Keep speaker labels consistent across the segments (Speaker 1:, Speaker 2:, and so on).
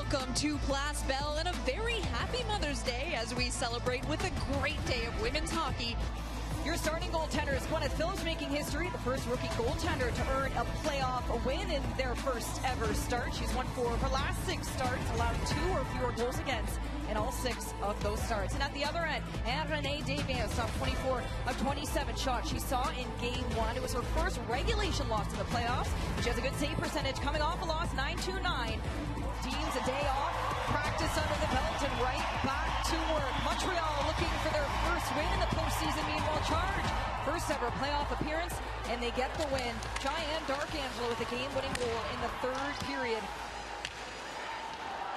Speaker 1: Welcome to Place Bell and a very happy Mother's Day as we celebrate with a great day of women's hockey. Your starting goaltender is Gwyneth Phillips, making history, the first rookie goaltender to earn a playoff win in their first ever start. She's won 4 of her last 6 starts, allowed 2 or fewer goals against in all 6 of those starts. And at the other end, Renee Davies saw 24 of 27 shots she saw in Game 1. It was her first regulation loss in the playoffs. She has a good save percentage coming off a loss, 9-2-9. Deems a day off, practice under the belt, and right back to work. Montreal looking for their first win in the postseason. Meanwhile, Charge, first ever playoff appearance, and they get the win. Cheyenne Darkangelo with a game-winning goal in the 3rd period.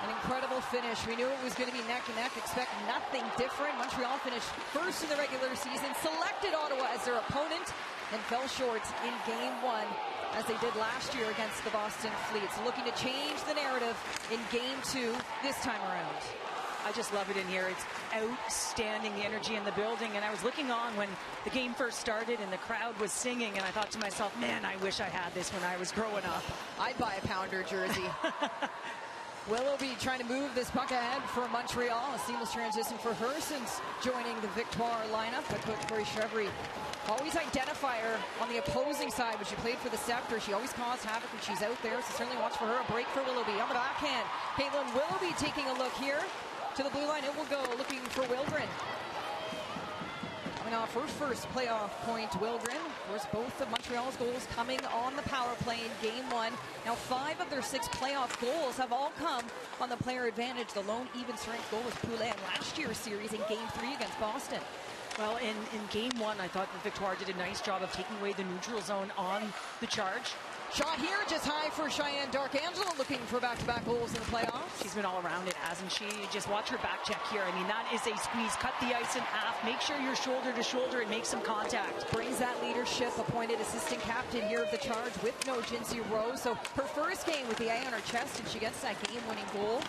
Speaker 1: An incredible finish. We knew it was going to be neck and neck. Expect nothing different. Montreal finished first in the regular season, selected Ottawa as their opponent, and fell short in Game 1. As they did last year against the Boston Fleets. Looking to change the narrative in Game 2 this time around.
Speaker 2: I just love it in here. It's outstanding, the energy in the building. And I was looking on when the game first started and the crowd was singing, and I thought to myself, man, I wish I had this when I was growing up.
Speaker 1: I'd buy a Pounder jersey. Willoughby trying to move this puck ahead for Montreal. A seamless transition for her since joining the Victoire lineup. But coach Corey Chevry, always identifier on the opposing side when she played for the Scepter. She always caused havoc when she's out there, so certainly watch for her. A break for Willoughby on the backhand. Caitlin Willoughby taking a look here to the blue line. It will go looking for Wildren. Coming off her first playoff point, Wildren. Of course, both of Montreal's goals coming on the power play in Game 1. Now 5 of their 6 playoff goals have all come on the player advantage. The lone even strength goal was Poulet in last year's series in Game 3 against Boston.
Speaker 2: Well, in Game 1, I thought that Victoire did a nice job of taking away the neutral zone on the Charge.
Speaker 1: Shot here, just high for Cheyenne Darkangelo, looking for back-to-back goals in the playoffs.
Speaker 2: She's been all around it, hasn't she? Just watch her back check here. I mean, that is a squeeze. Cut the ice in half. Make sure you're shoulder to shoulder and make some contact.
Speaker 1: Brings that leadership. Appointed assistant captain here of the Charge with no Jinsey Rose. So her first game with the A on her chest, and she gets that game-winning goal.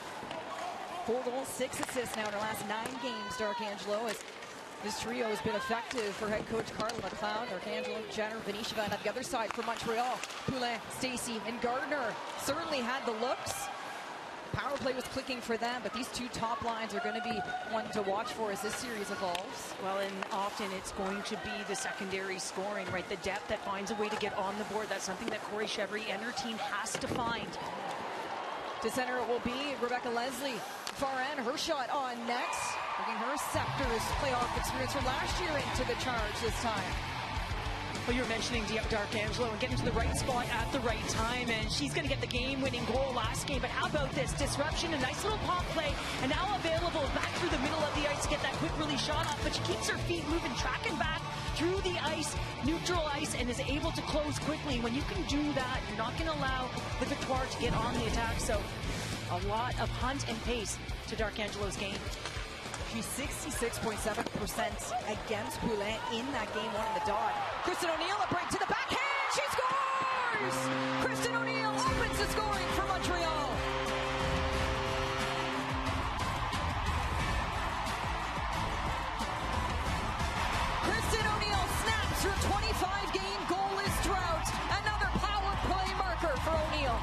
Speaker 1: 4 goals, 6 assists now in her last 9 games, Darkangelo, as this trio has been effective for head coach Carla McLeod. Darkangelo, Jenner, Venisheva, and on the other side for Montreal, Poulin, Stacey, and Gardner certainly had the looks. Power play was clicking for them, but these 2 top lines are going to be one to watch for as this series evolves.
Speaker 2: Well, and often it's going to be the secondary scoring, right? The depth that finds a way to get on the board. That's something that Corey Chevry and her team has to find.
Speaker 1: To center it will be Rebecca Leslie. Far end, her shot on next. Bringing her Scepter's playoff experience from last year into the Charge this time.
Speaker 2: Well, you were mentioning Darkangelo and getting to the right spot at the right time, and she's going to get the game-winning goal last game. But how about this disruption? A nice little pop play, and now available back through the middle of the ice to get that quick release shot off. But she keeps her feet moving, tracking back through the ice, neutral ice, and is able to close quickly. When you can do that, you're not going to allow the Victoire to get on the attack. So a lot of hunt and pace to Darkangelo's game.
Speaker 1: She's 66.7% against Poulin in that Game 1 in the dot. Kristen O'Neill, a break to the backhand. She scores! Kristen O'Neill opens the scoring for Montreal. Kristen O'Neill snaps her 25-game goalless drought. Another power play marker for O'Neill.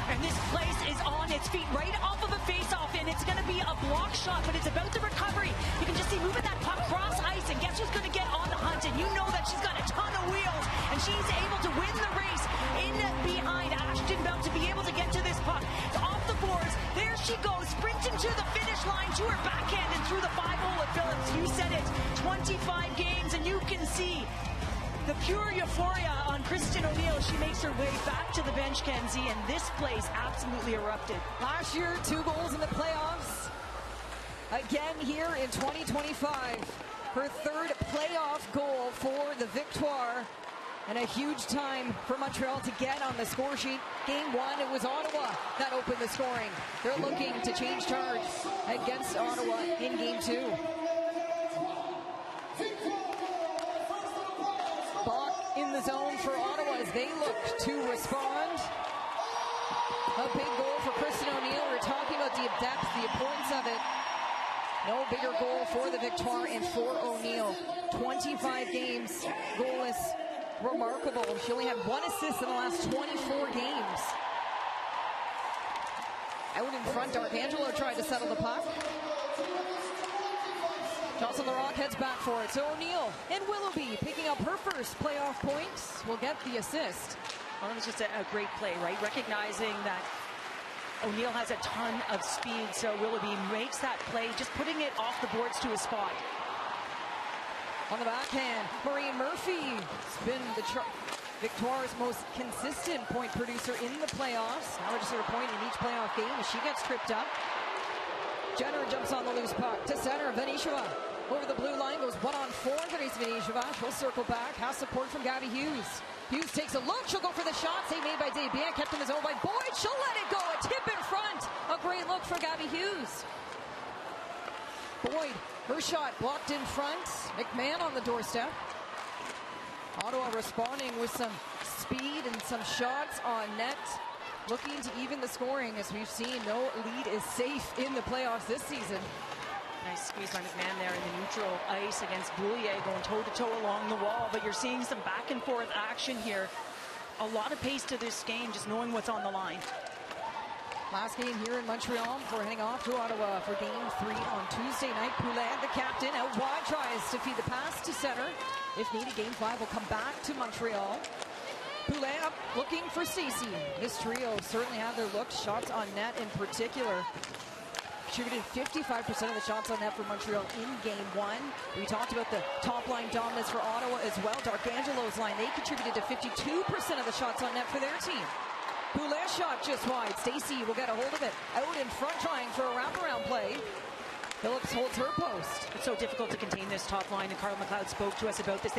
Speaker 2: And this place is on its feet right off of a face-off, and it's going to be a block shot, but it's about the recovery. You can just see moving that puck cross ice, and guess who's going to get on the hunt? And you know that she's got a ton of wheels, and she's able to win the race in behind Ashton Bell to be able to get to this puck. It's off the boards. There she goes, sprinting to the finish line, to her backhand and through the 5-hole of Phillips. You said it, 25 games, and you can see the pure euphoria on Kristen O'Neill. She makes her way back to the bench, Kenzie, and this place absolutely erupted.
Speaker 1: Last year, 2 goals in the playoffs. Again here in 2025. Her 3rd playoff goal for the Victoire. And a huge time for Montreal to get on the score sheet. Game 1, it was Ottawa that opened the scoring. They're looking to change Charge against Ottawa in Game 2. In the zone for Ottawa as they look to respond. A big goal for Kristen O'Neill. We're talking about the depth, the importance of it. No bigger goal for the Victoire and for O'Neill. 25 games, goalless, remarkable. She only had 1 assist in the last 24 games. Out in front, D'Arcangelo tried to settle the puck. Jocelyn Larocque heads back for it. So O'Neill and Willoughby picking up her first playoff points will get the assist.
Speaker 2: Well, it was just a great play, right? Recognizing that O'Neill has a ton of speed, so Willoughby makes that play, just putting it off the boards to a spot.
Speaker 1: On the backhand, Maureen Murphy has been Victoire's most consistent point producer in the playoffs. Now just a point in each playoff game as she gets tripped up. Jenner jumps on the loose puck to center. Venishova over the blue line, goes 1-on-4. Grace Venishova, she'll circle back, has support from Gabby Hughes. Hughes takes a look, she'll go for the shot. Save made by Desbiens, kept in the zone by Boyd. She'll let it go, a tip in front. A great look for Gabby Hughes. Boyd, her shot blocked in front. McMahon on the doorstep. Ottawa responding with some speed and some shots on net. Looking to even the scoring, as we've seen. No lead is safe in the playoffs this season.
Speaker 2: Nice squeeze by McMahon there in the neutral ice against Boulier, going toe-to-toe along the wall. But you're seeing some back-and-forth action here. A lot of pace to this game, just knowing what's on the line.
Speaker 1: Last game here in Montreal before heading off to Ottawa for Game 3 on Tuesday night. Poulet, the captain, out wide, tries to feed the pass to center. If needed, Game 5 will come back to Montreal. Poulet up, looking for Stacey. This trio certainly have their looks. Shots on net in particular. Contributed 55% of the shots on net for Montreal in Game 1. We talked about the top line dominance for Ottawa as well. D'Arcangelo's line, they contributed to 52% of the shots on net for their team. Poulet shot just wide. Stacey will get a hold of it. Out in front trying for a wraparound play. Phillips holds her post.
Speaker 2: It's so difficult to contain this top line, and Carla McLeod spoke to us about this.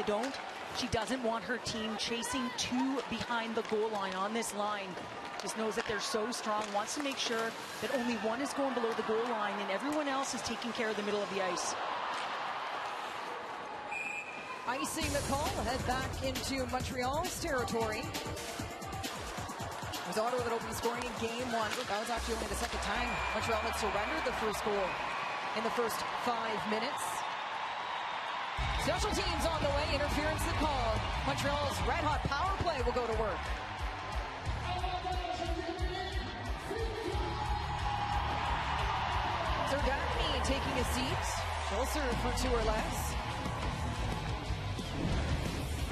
Speaker 2: She doesn't want her team chasing two behind the goal line on this line. Just knows that they're so strong, wants to make sure that only one is going below the goal line and everyone else is taking care of the middle of the ice.
Speaker 1: Icing the call, head back into Montreal's territory. It was Ottawa that opened scoring in Game 1. That was actually only the second time Montreal had surrendered the first goal in the first 5 minutes. Special teams on the way, interference the call. Montreal's red-hot power play will go to work. Zerdakny taking a seat. She'll serve for 2 or less.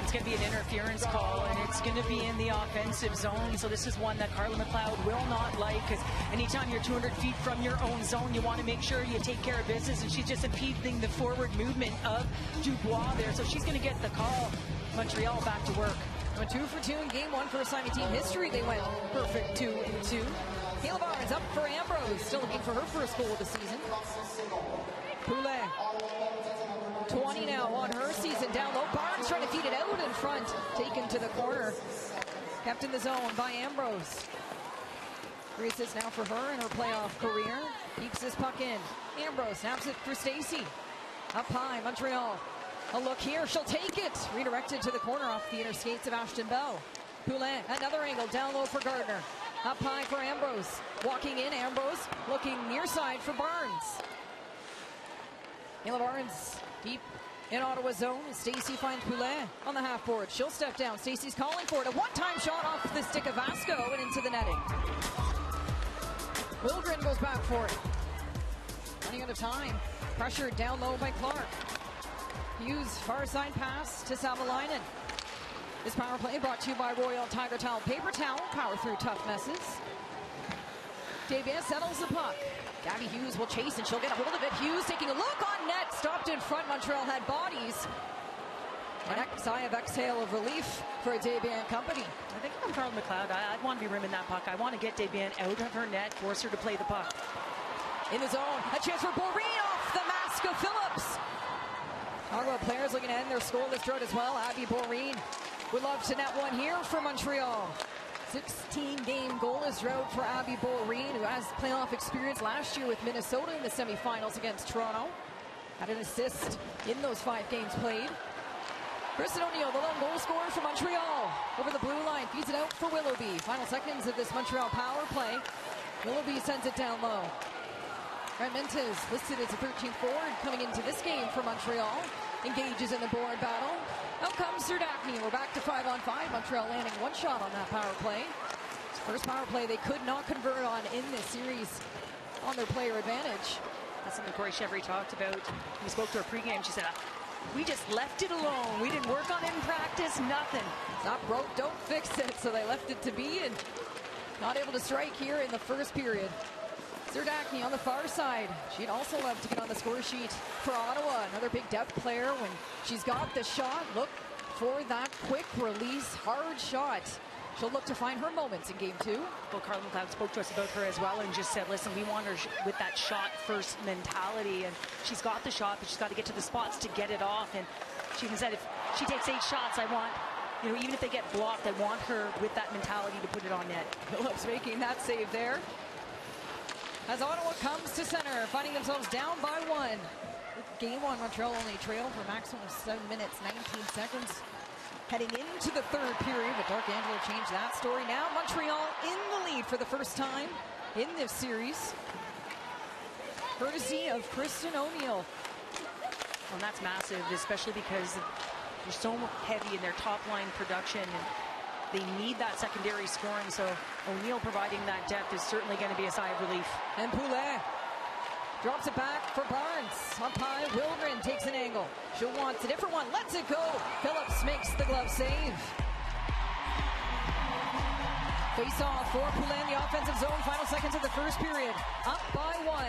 Speaker 2: It's going to be an interference call, and it's going to be in the offensive zone. So this is one that Carla McLeod will not like, because anytime you're 200 feet from your own zone, you want to make sure you take care of business, and she's just impeding the forward movement of Dubois there. So she's going to get the call. Montreal back to work.
Speaker 1: Went 2 for 2 in Game 1 for assignment team history. They went perfect 2-2. Kayla Barnes up for Ambrose, still looking for her first goal of the season. Poulet, 20 now on her season, down low. Barnes trying to feed it out in front, taken to the corner. Kept in the zone by Ambrose. 3 assists now for her in her playoff career. Keeps this puck in. Ambrose snaps it for Stacey. Up high, Montreal. A look here, she'll take it. Redirected to the corner off the inner skates of Ashton Bell. Poulet, another angle, down low for Gardner. Up high for Ambrose. Walking in, Ambrose looking near side for Barnes. Kayla Barnes deep in Ottawa zone. Stacey finds Poulet on the half board. She'll step down. Stacey's calling for it. A one-time shot off the stick of Vasco and into the netting. Wilgren goes back for it. Running out of time. Pressured down low by Clark. Hughes far side pass to Savalainen. This power play brought to you by Royal Tiger Towel Paper Towel. Power through tough messes. Desbiens settles the puck. Gabby Hughes will chase and she'll get a hold of it. Hughes taking a look on net. Stopped in front. Montreal had bodies. An sigh of exhale of relief for Desbiens company.
Speaker 2: I think if I'm Carla McLeod, I'd want to be rimming that puck. I want to get Desbiens out of her net, force her to play the puck.
Speaker 1: In the zone, a chance for Bourrine off the mask of Phillips. Ottawa players looking to end their scoreless drought as well. Abby Bourrine would love to net one here for Montreal. 16-game goalless drought for Abby Bourrine, who has playoff experience last year with Minnesota in the semifinals against Toronto. Had an assist in those 5 games played. Kristen O'Neill, the lone goal scorer for Montreal. Over the blue line, feeds it out for Willoughby. Final seconds of this Montreal power play. Willoughby sends it down low. Brent Mintz, listed as a 13th forward coming into this game for Montreal. Engages in the board battle. Out comes Zerdakny. We're back to 5-on-5. Montreal landing 1 shot on that power play. First power play they could not convert on in this series on their player advantage.
Speaker 2: That's something Corey Chevry talked about. We spoke to her pregame. She said, we just left it alone. We didn't work on it in practice, nothing.
Speaker 1: It's not broke, don't fix it. So they left it to be and not able to strike here in the first period. Zerdakny on the far side. She'd also love to get on the score sheet for Ottawa. Another big depth player when she's got the shot. Look for that quick release, hard shot. She'll look to find her moments in game 2.
Speaker 2: Well, Carla McLeod spoke to us about her as well and just said, listen, we want her with that shot first mentality. And she's got the shot, but she's got to get to the spots to get it off. And she even said, if she takes 8 shots, I want, even if they get blocked, I want her with that mentality to put it on net.
Speaker 1: Phillips making that save there. As Ottawa comes to center, finding themselves down by 1. Game 1, Montreal only trail for a maximum of 7 minutes, 19 seconds. Heading into the third period, but Dark Angelo changed that story. Now Montreal in the lead for the first time in this series, courtesy of Kristen O'Neill.
Speaker 2: Well, that's massive, especially because they're so heavy in their top line production and they need that secondary scoring. So O'Neill providing that depth is certainly going to be a sigh of relief.
Speaker 1: And Poulet drops it back for Barnes. Up high, Wilgren takes an angle. She wants a different one, lets it go. Phillips makes the glove save. Face off for Poulet in the offensive zone. Final seconds of the first period. Up by 1.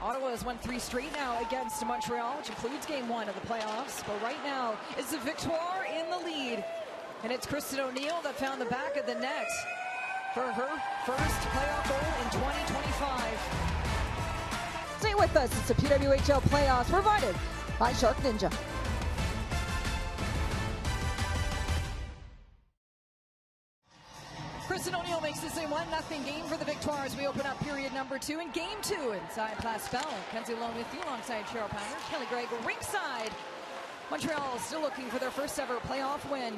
Speaker 1: Ottawa has won 3 straight now against Montreal, which includes game 1 of the playoffs. But right now is the Victoire in the lead. And it's Kristen O'Neill that found the back of the net for her first playoff goal in 2025. Stay with us. It's the PWHL Playoffs provided by Shark Ninja. Kristen O'Neill makes this a 1-0 game for the Victoire as we open up period number 2 in game 2 inside Place Bell. Kenzie alone with you alongside Cheryl Powder, Kelly Gregg ringside. Montreal still looking for their first ever playoff win.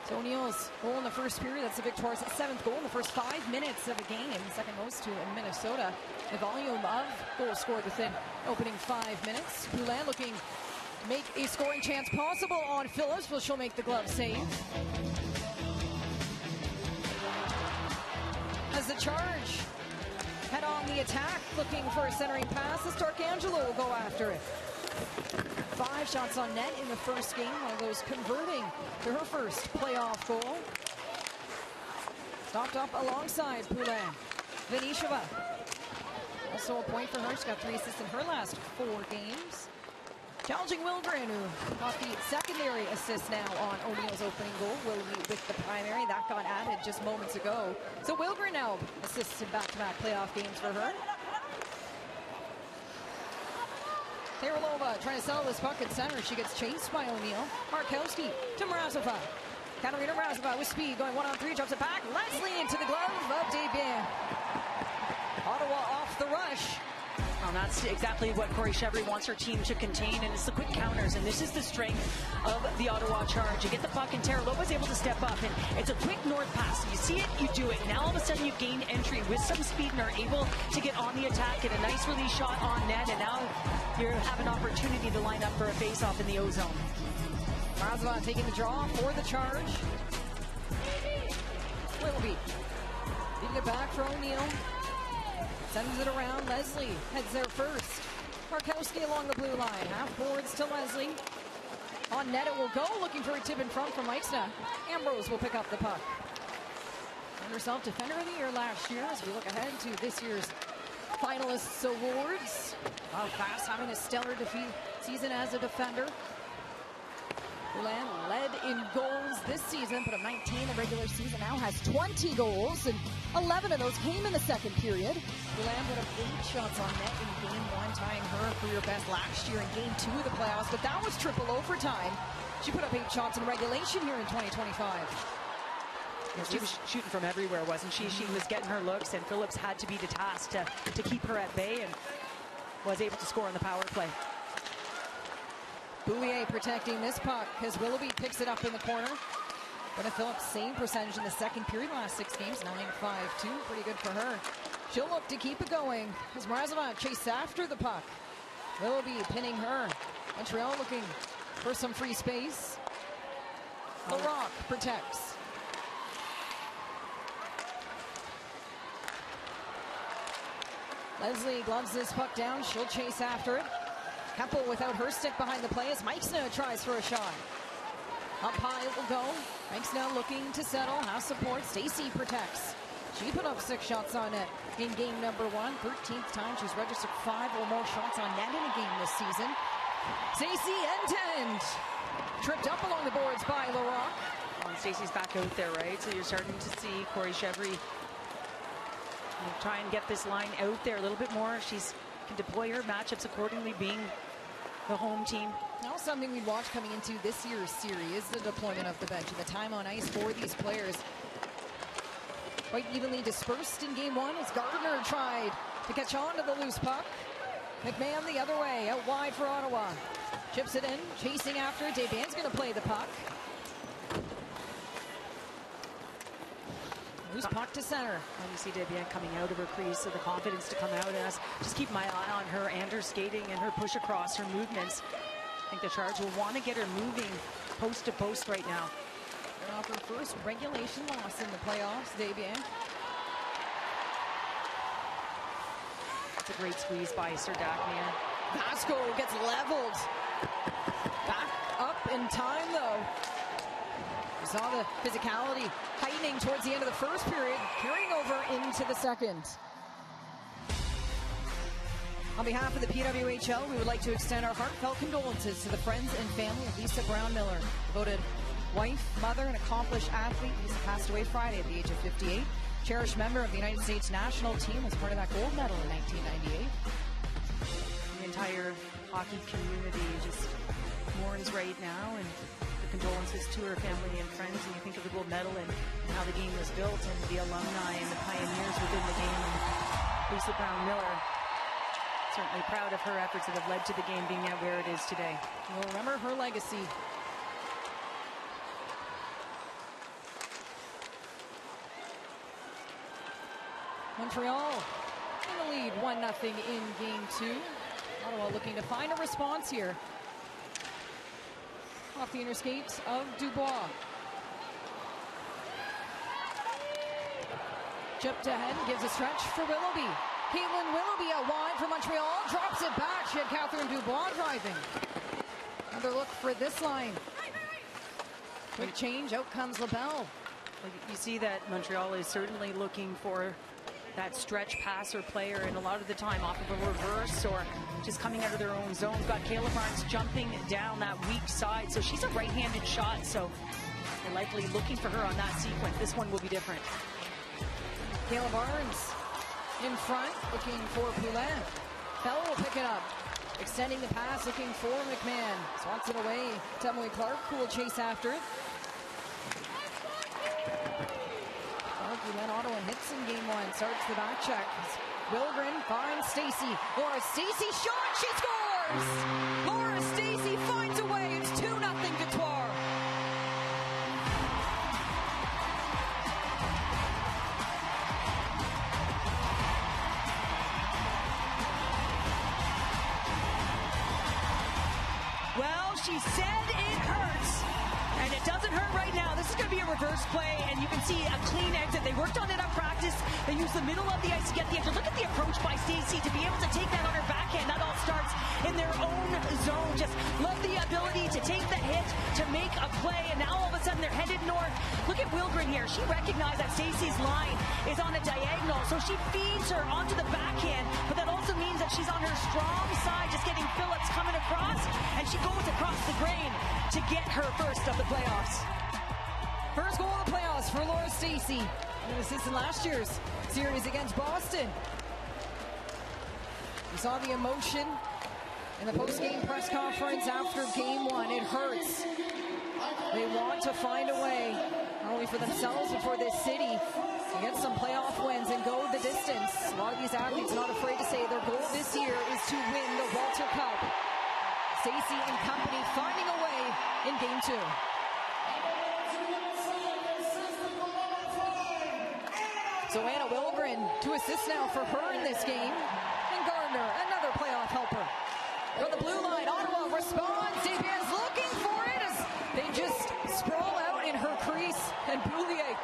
Speaker 1: So O'Neill's goal in the first period, that's the Victoire's 7th goal in the first 5 minutes of a game, second most to in Minnesota. The volume of goals scored within opening 5 minutes. Poulet looking to make a scoring chance possible on Phillips, but she'll make the glove save. As the Charge head on the attack, looking for a centering pass, as Dark Angelo will go after it. 5 shots on net in the first game, one of those converting to her first playoff goal. Stopped up alongside Poulet. Venisheva. Also a point for her. She's got 3 assists in her last 4 games. Challenging Wilgren, who got the secondary assist now on O'Neill's opening goal. Willie with the primary. That got added just moments ago. So Wilgren now assists in back-to-back playoff games for her. Terelova trying to settle this puck at center. She gets chased by O'Neill. Markowski to Mrazova. Katarina Mrazova with speed, going 1-on-3, drops it back. Leslie into the glove of Desbiens. Ottawa off the rush.
Speaker 2: Well, that's exactly what Corey Chevry wants her team to contain, and it's the quick counters, and this is the strength of the Ottawa Charge. You get the puck, and Terelova able to step up, and it's a quick north pass. You see it, you do it. Now all of a sudden you gain entry with some speed and are able to get on the attack, get a nice release shot on net, and now you have an opportunity to line up for a face-off in the O-zone.
Speaker 1: Mrazova taking the draw for the Charge. Willoughby feeding it back for O'Neill. Sends it around. Leslie heads there first. Markowski along the blue line. Half boards to Leslie. On net it will go. Looking for a tip in front from Eichsna. Ambrose will pick up the puck. Earned herself Defender of the Year last year as we look ahead to this year's finalists awards. Fast having a stellar season as a defender. Poulet led in goals this season, put up 19 in the regular season, now has 20 goals, and 11 of those came in the second period. Poulet put up 8 shots on net in game 1, tying her career best last year in game 2 of the playoffs, but that was triple overtime. She put up 8 shots in regulation here in 2025.
Speaker 2: She was shooting from everywhere, wasn't she? She was getting her looks, and Phillips had to be the task to keep her at bay, and was able to score on the power play.
Speaker 1: Boulier protecting this puck as Willoughby picks it up in the corner. Brenna Phillips, same percentage in the second period, last 6 games, 9-5-2, pretty good for her. She'll look to keep it going as Mrazova chases after the puck. Willoughby pinning her. Montreal looking for some free space. The Rock protects. Leslie gloves this puck down. She'll chase after it. Keppel without her stick behind the play as Meixna tries for a shot. Up high it will go. Meixna looking to settle. Has support. Stacey protects. She put up 6 shots on net in game number 1. 13th time she's registered 5 or more shots on net in a game this season. Stacey end-to-end. Tripped up along the boards by Larocque.
Speaker 2: Stacey's back out there, right? So you're starting to see Corey Chevry try and get this line out there a little bit more. She's can deploy her matchups accordingly, being the home team.
Speaker 1: Now something we'd watch coming into this year's series is the deployment of the bench and the time on ice for these players. Quite evenly dispersed in game 1 as Gardner tried to catch on to the loose puck. McMahon the other way, out wide for Ottawa. Chips it in, chasing after. Desbien's going to play the puck. Loose puck to center.
Speaker 2: And you see Desbiens coming out of her crease, so the confidence to come out and us. Just keep my eye on her and her skating and her push across, her movements. I think the Sharks will want to get her moving post to post right now.
Speaker 1: Off her first regulation loss in the playoffs, Desbiens.
Speaker 2: It's a great squeeze by Serdachmian.
Speaker 1: Vasco gets leveled. Back up in time, though. We saw the physicality heightening towards the end of the first period, carrying over into the second. On behalf of the PWHL, we would like to extend our heartfelt condolences to the friends and family of Lisa Brown Miller, devoted wife, mother, and accomplished athlete. Lisa passed away Friday at the age of 58. Cherished member of the United States national team, was part of that gold medal in 1998.
Speaker 2: The entire hockey community just mourns right now, and the condolences to her family and friends. And you think of the gold medal and how the game was built, and the alumni and the pioneers within the game. And Lisa Brown Miller, certainly proud of her efforts that have led to the game being at where it is today.
Speaker 1: We'll remember her legacy. Montreal in the lead, 1-0 in game 2. Ottawa looking to find a response here. Off the inner skates of Dubois. Chipped ahead, gives a stretch for Willoughby. Caitlin Willoughby out wide for Montreal, drops it back. She had Catherine Dubois driving. Another look for this line. Quick change, out comes LaBelle.
Speaker 2: You see that Montreal is certainly looking for that stretch passer player, and a lot of the time off of a reverse or just coming out of their own zone. Got Kayla Barnes jumping down that weak side, so she's a right-handed shot, so they're likely looking for her on that sequence. This one will be different.
Speaker 1: Kayla Barnes in front, looking for Poulin. Bell will pick it up, extending the pass, looking for McMahon. Swats it away to Emily Clark, who will chase after it. Then Ottawa hits in game 1, starts the back check. Wilgren finds Stacey. Laura Stacey shot, she scores! Laura Stacey finds a way, it's 2-0 Victoire.
Speaker 2: Well, she said it hurts. And it doesn't hurt right now. This is going to be a reverse play, and you can see a clean exit. They worked on it on practice. They used the middle of the ice to get the exit. Look at the approach by Stacey to be able to take that on her backhand. That all starts in their own zone. Just love the ability to take the hit, to make a play, and now all of a sudden they're headed north. Look at Wilgren here. She recognized that Stacey's line is on a diagonal, so she feeds her onto the backhand, but that also means that she's on her strong side, just getting Phillips coming across, and she goes across the grain to get her first of the playoffs.
Speaker 1: First goal of the playoffs for Laura Stacey. This is in last year's series against Boston. We saw the emotion in the post-game press conference after game 1. It hurts. They want to find a way, not only for themselves, but for this city, to get some playoff wins and go the distance. A lot of these athletes are not afraid to say their goal this year is to win the Walter Cup. Stacey and company finding a way in game 2. So Anna Wilgren to assist now for her in this game. And Gardner, another playoff helper. From the blue line, Ottawa responds. Desbien's looking for it as they just sprawl out in her crease. And Boulier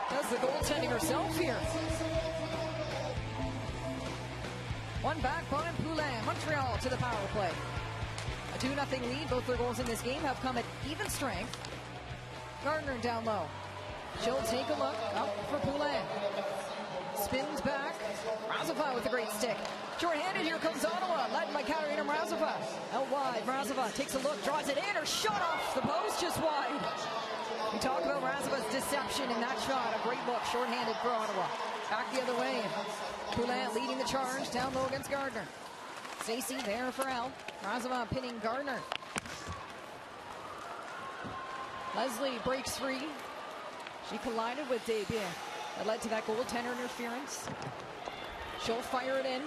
Speaker 1: does the goaltending herself here. One back, Bon and Poulin. Montreal to the power play. A 2-0 lead. Both their goals in this game have come at even strength. Gardner down low. She'll take a look. Up for Poulin. Spins back. Mrazova with a great stick. Short-handed, here comes Ottawa, led by Katarina Mrazova. Out wide, Mrazova takes a look, draws it in. Her shot off the post, just wide. We talk about Mrazova's deception in that shot. A great look, short-handed for Ottawa. Back the other way. Poulin leading the charge, down low against Gardner. Stacey there for Al. Mrazova pinning Gardner. Leslie breaks free. She collided with Desbiens. That led to that goaltender interference. She'll fire it in.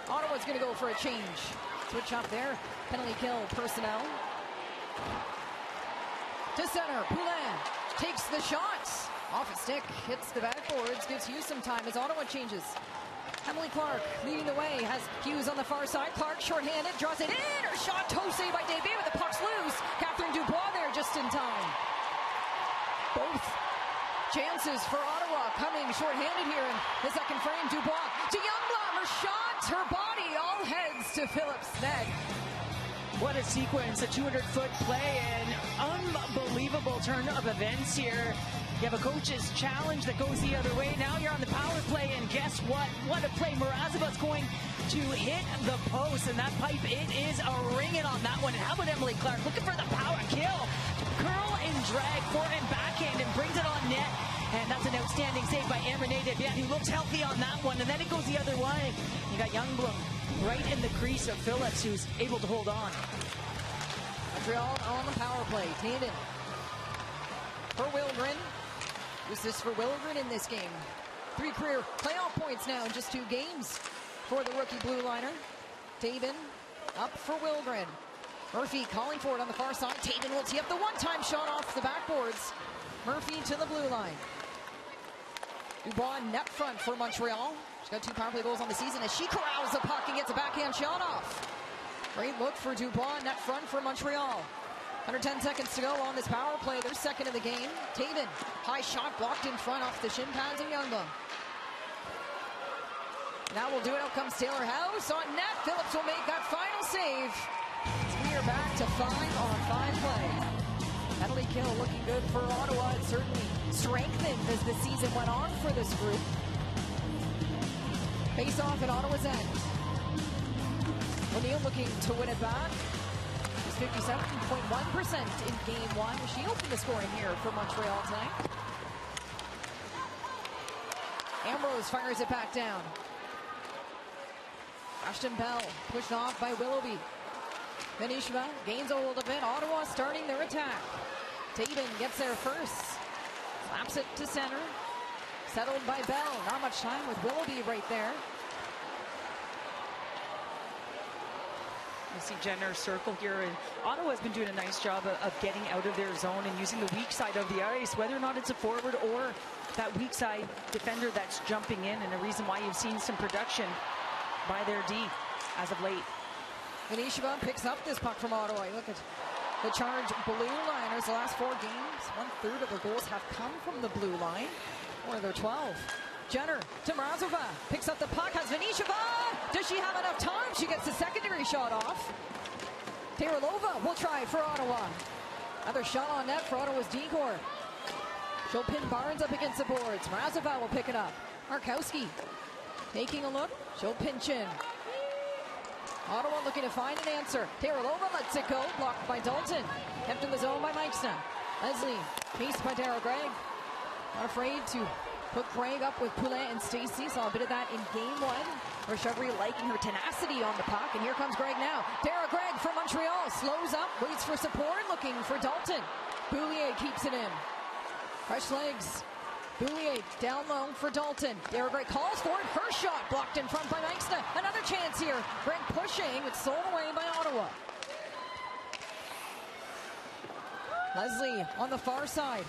Speaker 1: Ottawa's going to go for a change. Switch up there. Penalty kill personnel. To center. Poulin takes the shot. Off a stick. Hits the backboards. Gives Hughes some time as Ottawa changes. Emily Clark leading the way. Has Hughes on the far side. Clark short-handed. Draws it in. Her shot. Toe save by Desbiens with the puck's loose. Catherine Dubois there just in time. Both chances for Ottawa coming short-handed here in the second frame. Dubois to Youngblood. Her shot, her body, all heads to Phillips' net.
Speaker 2: What a sequence, a 200-foot play, and unbelievable turn of events here. You have a coach's challenge that goes the other way. Now you're on the power play, and guess what? What a play. Mrazova's going to hit the post, and that pipe, it is a ringing on that one. And how about Emily Clark looking for the power kill? Curl and drag, forehand, backhand, and brings it on net. And that's an outstanding save by Renee Desbiens, who looks healthy on that one. And then it goes the other way. You got Youngblood right in the crease of Phillips, who's able to hold on.
Speaker 1: Montreal on the power play. Taven for Wilgren. Who's this for Wilgren in this game? 3 career playoff points now in just 2 games for the rookie blue liner. Taven up for Wilgren. Murphy calling for it on the far side. Taven will tee up the one-time shot off the backboards. Murphy to the blue line. Dubois net front for Montreal. She's got 2 power play goals on the season as she corrals the puck and gets a backhand shot off. Great look for Dubois, net front for Montreal. 110 seconds to go on this power play. Their second of the game. Taven, high shot blocked in front off the shin pads of Youngblood. Now we'll do it. Out comes Taylor House on net. Phillips will make that final save. We are back to 5-on-5 play. Penalty kill looking good for Ottawa. It certainly strengthened as the season went on for this group. Face off at Ottawa's end. O'Neill looking to win it back. She's 57.1% in game 1. She opened the scoring here for Montreal tonight. Ambrose fires it back down. Ashton Bell pushed off by Willoughby. Venishva gains a hold of it. Ottawa starting their attack. Taven gets there first. Slaps it to center. Settled by Bell. Not much time with Willoughby right there.
Speaker 2: You see Jenner circle here, and Ottawa's been doing a nice job of getting out of their zone and using the weak side of the ice, whether or not it's a forward or that weak side defender that's jumping in, and a reason why you've seen some production by their D as of late.
Speaker 1: Venishva picks up this puck from Ottawa. Look at the charge blue liners. The last 4 games, 1/3 of their goals have come from the blue line. One of their 12. Jenner to Mrazova. Picks up the puck. Has Venishva. Does she have enough time? She gets the secondary shot off. Terelova will try for Ottawa. Another shot on net for Ottawa's decor. She'll pin Barnes up against the boards. Mrazova will pick it up. Markowski taking a look. She'll pinch in. Ottawa looking to find an answer. Terelova lets it go. Blocked by Dalton. Kept in the zone by Meiksna. Leslie chased by Darrell Gregg. Not afraid to put Gregg up with Poulin and Stacey. Saw a bit of that in game 1. Rochevery liking her tenacity on the puck. And here comes Gregg now. Darrell Gregg from Montreal. Slows up, waits for support, looking for Dalton. Boulier keeps it in. Fresh legs. Boulier down low for Dalton. Darrell Gregg calls for it. Her shot blocked in front by Meiksna. Another chance here. Gregg pushing. It's stolen away by Ottawa. Leslie on the far side.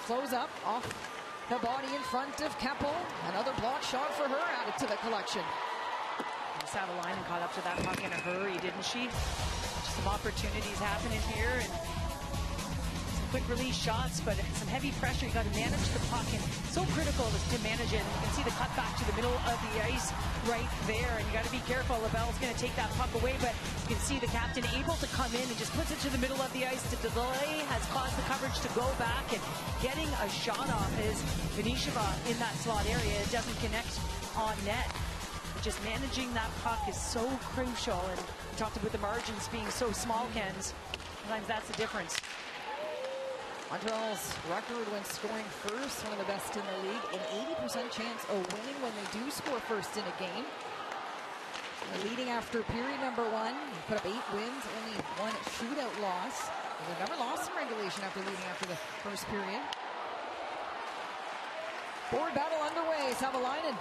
Speaker 1: Close up off the body in front of Keppel. Another block shot for her added to the collection.
Speaker 2: Savalainen caught up to that puck in a hurry, didn't she? Just some opportunities happening here, and some quick release shots, but some heavy pressure. You got to manage the puck, and so critical to manage it. You can see the cut back to the middle of the ice right there, and you got to be careful. LaBelle's going to take that puck away, but you can see the captain able to come in and just puts it to the middle of the ice. The delay has caused the coverage to go back, and getting a shot off is Vinisheva in that slot area. It doesn't connect on net. Just managing that puck is so crucial, and we talked about the margins being so small, Kens. Sometimes that's the difference.
Speaker 1: Montreal's record when scoring first, one of the best in the league, an 80% chance of winning when they do score first in a game. They're leading after period number 1, put up 8 wins, only 1 shootout loss. They've never lost in regulation after leading after the first period. Forward battle underway. Savalainen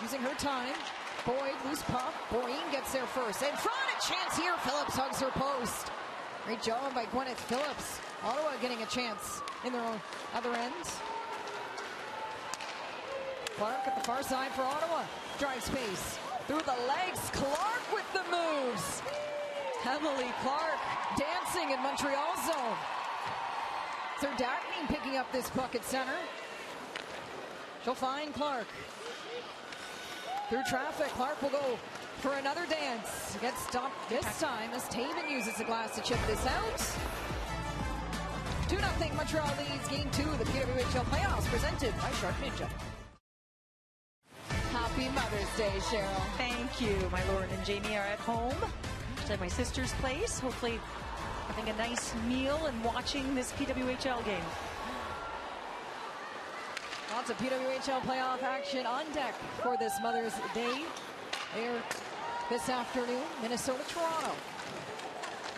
Speaker 1: using her time. Boyd, loose puck. Boyeen gets there first. In front, a chance here. Phillips hugs her post. Great job by Gwyneth Phillips. Ottawa getting a chance in their own other end. Clark at the far side for Ottawa. Drives pace. Through the legs. Clark with the moves. Emily Clark dancing in Montreal zone. Zerdakny picking up this puck at center. She'll find Clark. Through traffic, Clark will go for another dance. Gets stopped this time as Taven uses the glass to chip this out. 2-0 Montreal leads Game 2 of the PWHL Playoffs, presented by Shark Ninja. Happy Mother's Day, Cheryl.
Speaker 2: Thank you. My Lauren and Jamie are at home. Just at my sister's place. Hopefully having a nice meal and watching this PWHL game.
Speaker 1: Lots of PWHL playoff action on deck for this Mother's Day. There this afternoon, Minnesota-Toronto.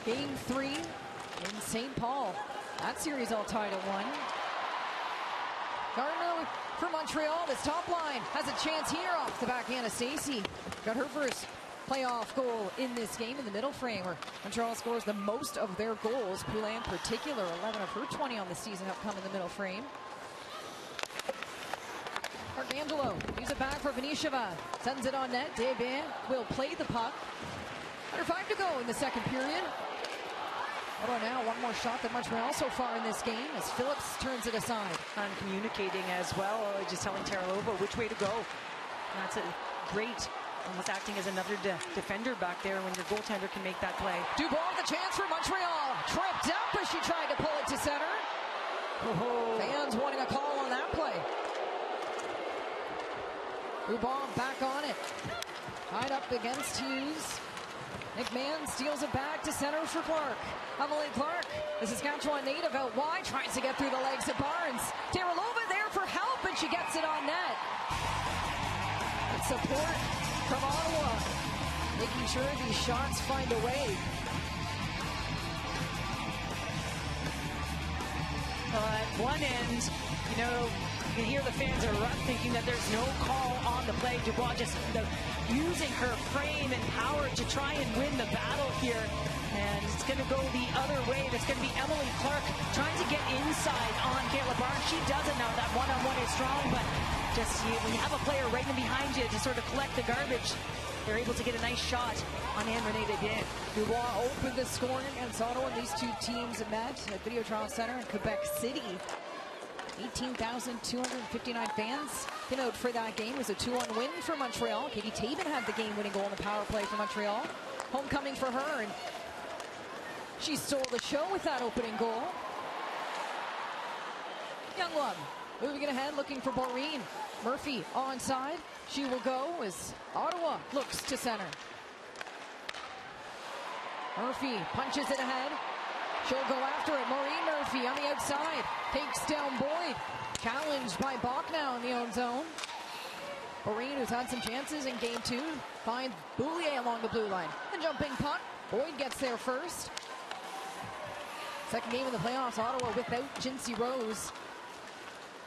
Speaker 1: Game 3 in St. Paul. That series all tied at 1. Gardner for Montreal. This top line has a chance here off the backhand of Stacey. Got her first playoff goal in this game in the middle frame, where Montreal scores the most of their goals. Poulet in particular, 11 of her 20 on the season have come in the middle frame. Arcangelo, use it back for Vinisheva. Sends it on net. Desbiens will play the puck. Under 5 to go in the second period. Ottawa now one more shot than Montreal so far in this game as Phillips turns it aside.
Speaker 2: And communicating as well, just telling Taralova which way to go. That's a great, almost acting as another defender back there when your goaltender can make that play.
Speaker 1: Dubois the chance for Montreal. Tripped up as she tried to pull it to center. Fans wanting a call on that play. Dubois back on it. Tied up against Hughes. McMahon steals it back to center for Clark. Emily Clark, the Saskatchewan native, out wide, tries to get through the legs of Barnes. Taralova there for help, and she gets it on net. And support from Ottawa, making sure these shots find a way.
Speaker 2: At one end, you know, you can hear the fans are thinking that there's no call on the play. Dubois just using her frame and power to try and win the battle here. And it's going to go the other way. That's going to be Emily Clark trying to get inside on Kayla Barnes. She doesn't know that one-on-one is strong, but just when you have a player right in behind you to sort of collect the garbage, they're able to get a nice shot on Anne-Renee Desbiens.
Speaker 1: Dubois opened the scoring against Ottawa. These two teams met at Videotron Center in Quebec City. 18,259 fans came out for that game. It was a 2-1 win for Montreal. Katie Taven had the game-winning goal in the power play for Montreal. Homecoming for her, and she stole the show with that opening goal. Younglund moving it ahead, looking for Maureen. Murphy onside. She will go as Ottawa looks to center. Murphy punches it ahead. She'll go after it. Maureen Murphy on the outside. Takes down Boyd. Challenged by Bach now in the own zone. Maureen, who's had some chances in game 2, finds Boulier along the blue line. The jumping puck. Boyd gets there first. Second game of the playoffs, Ottawa without Jinsey Rose.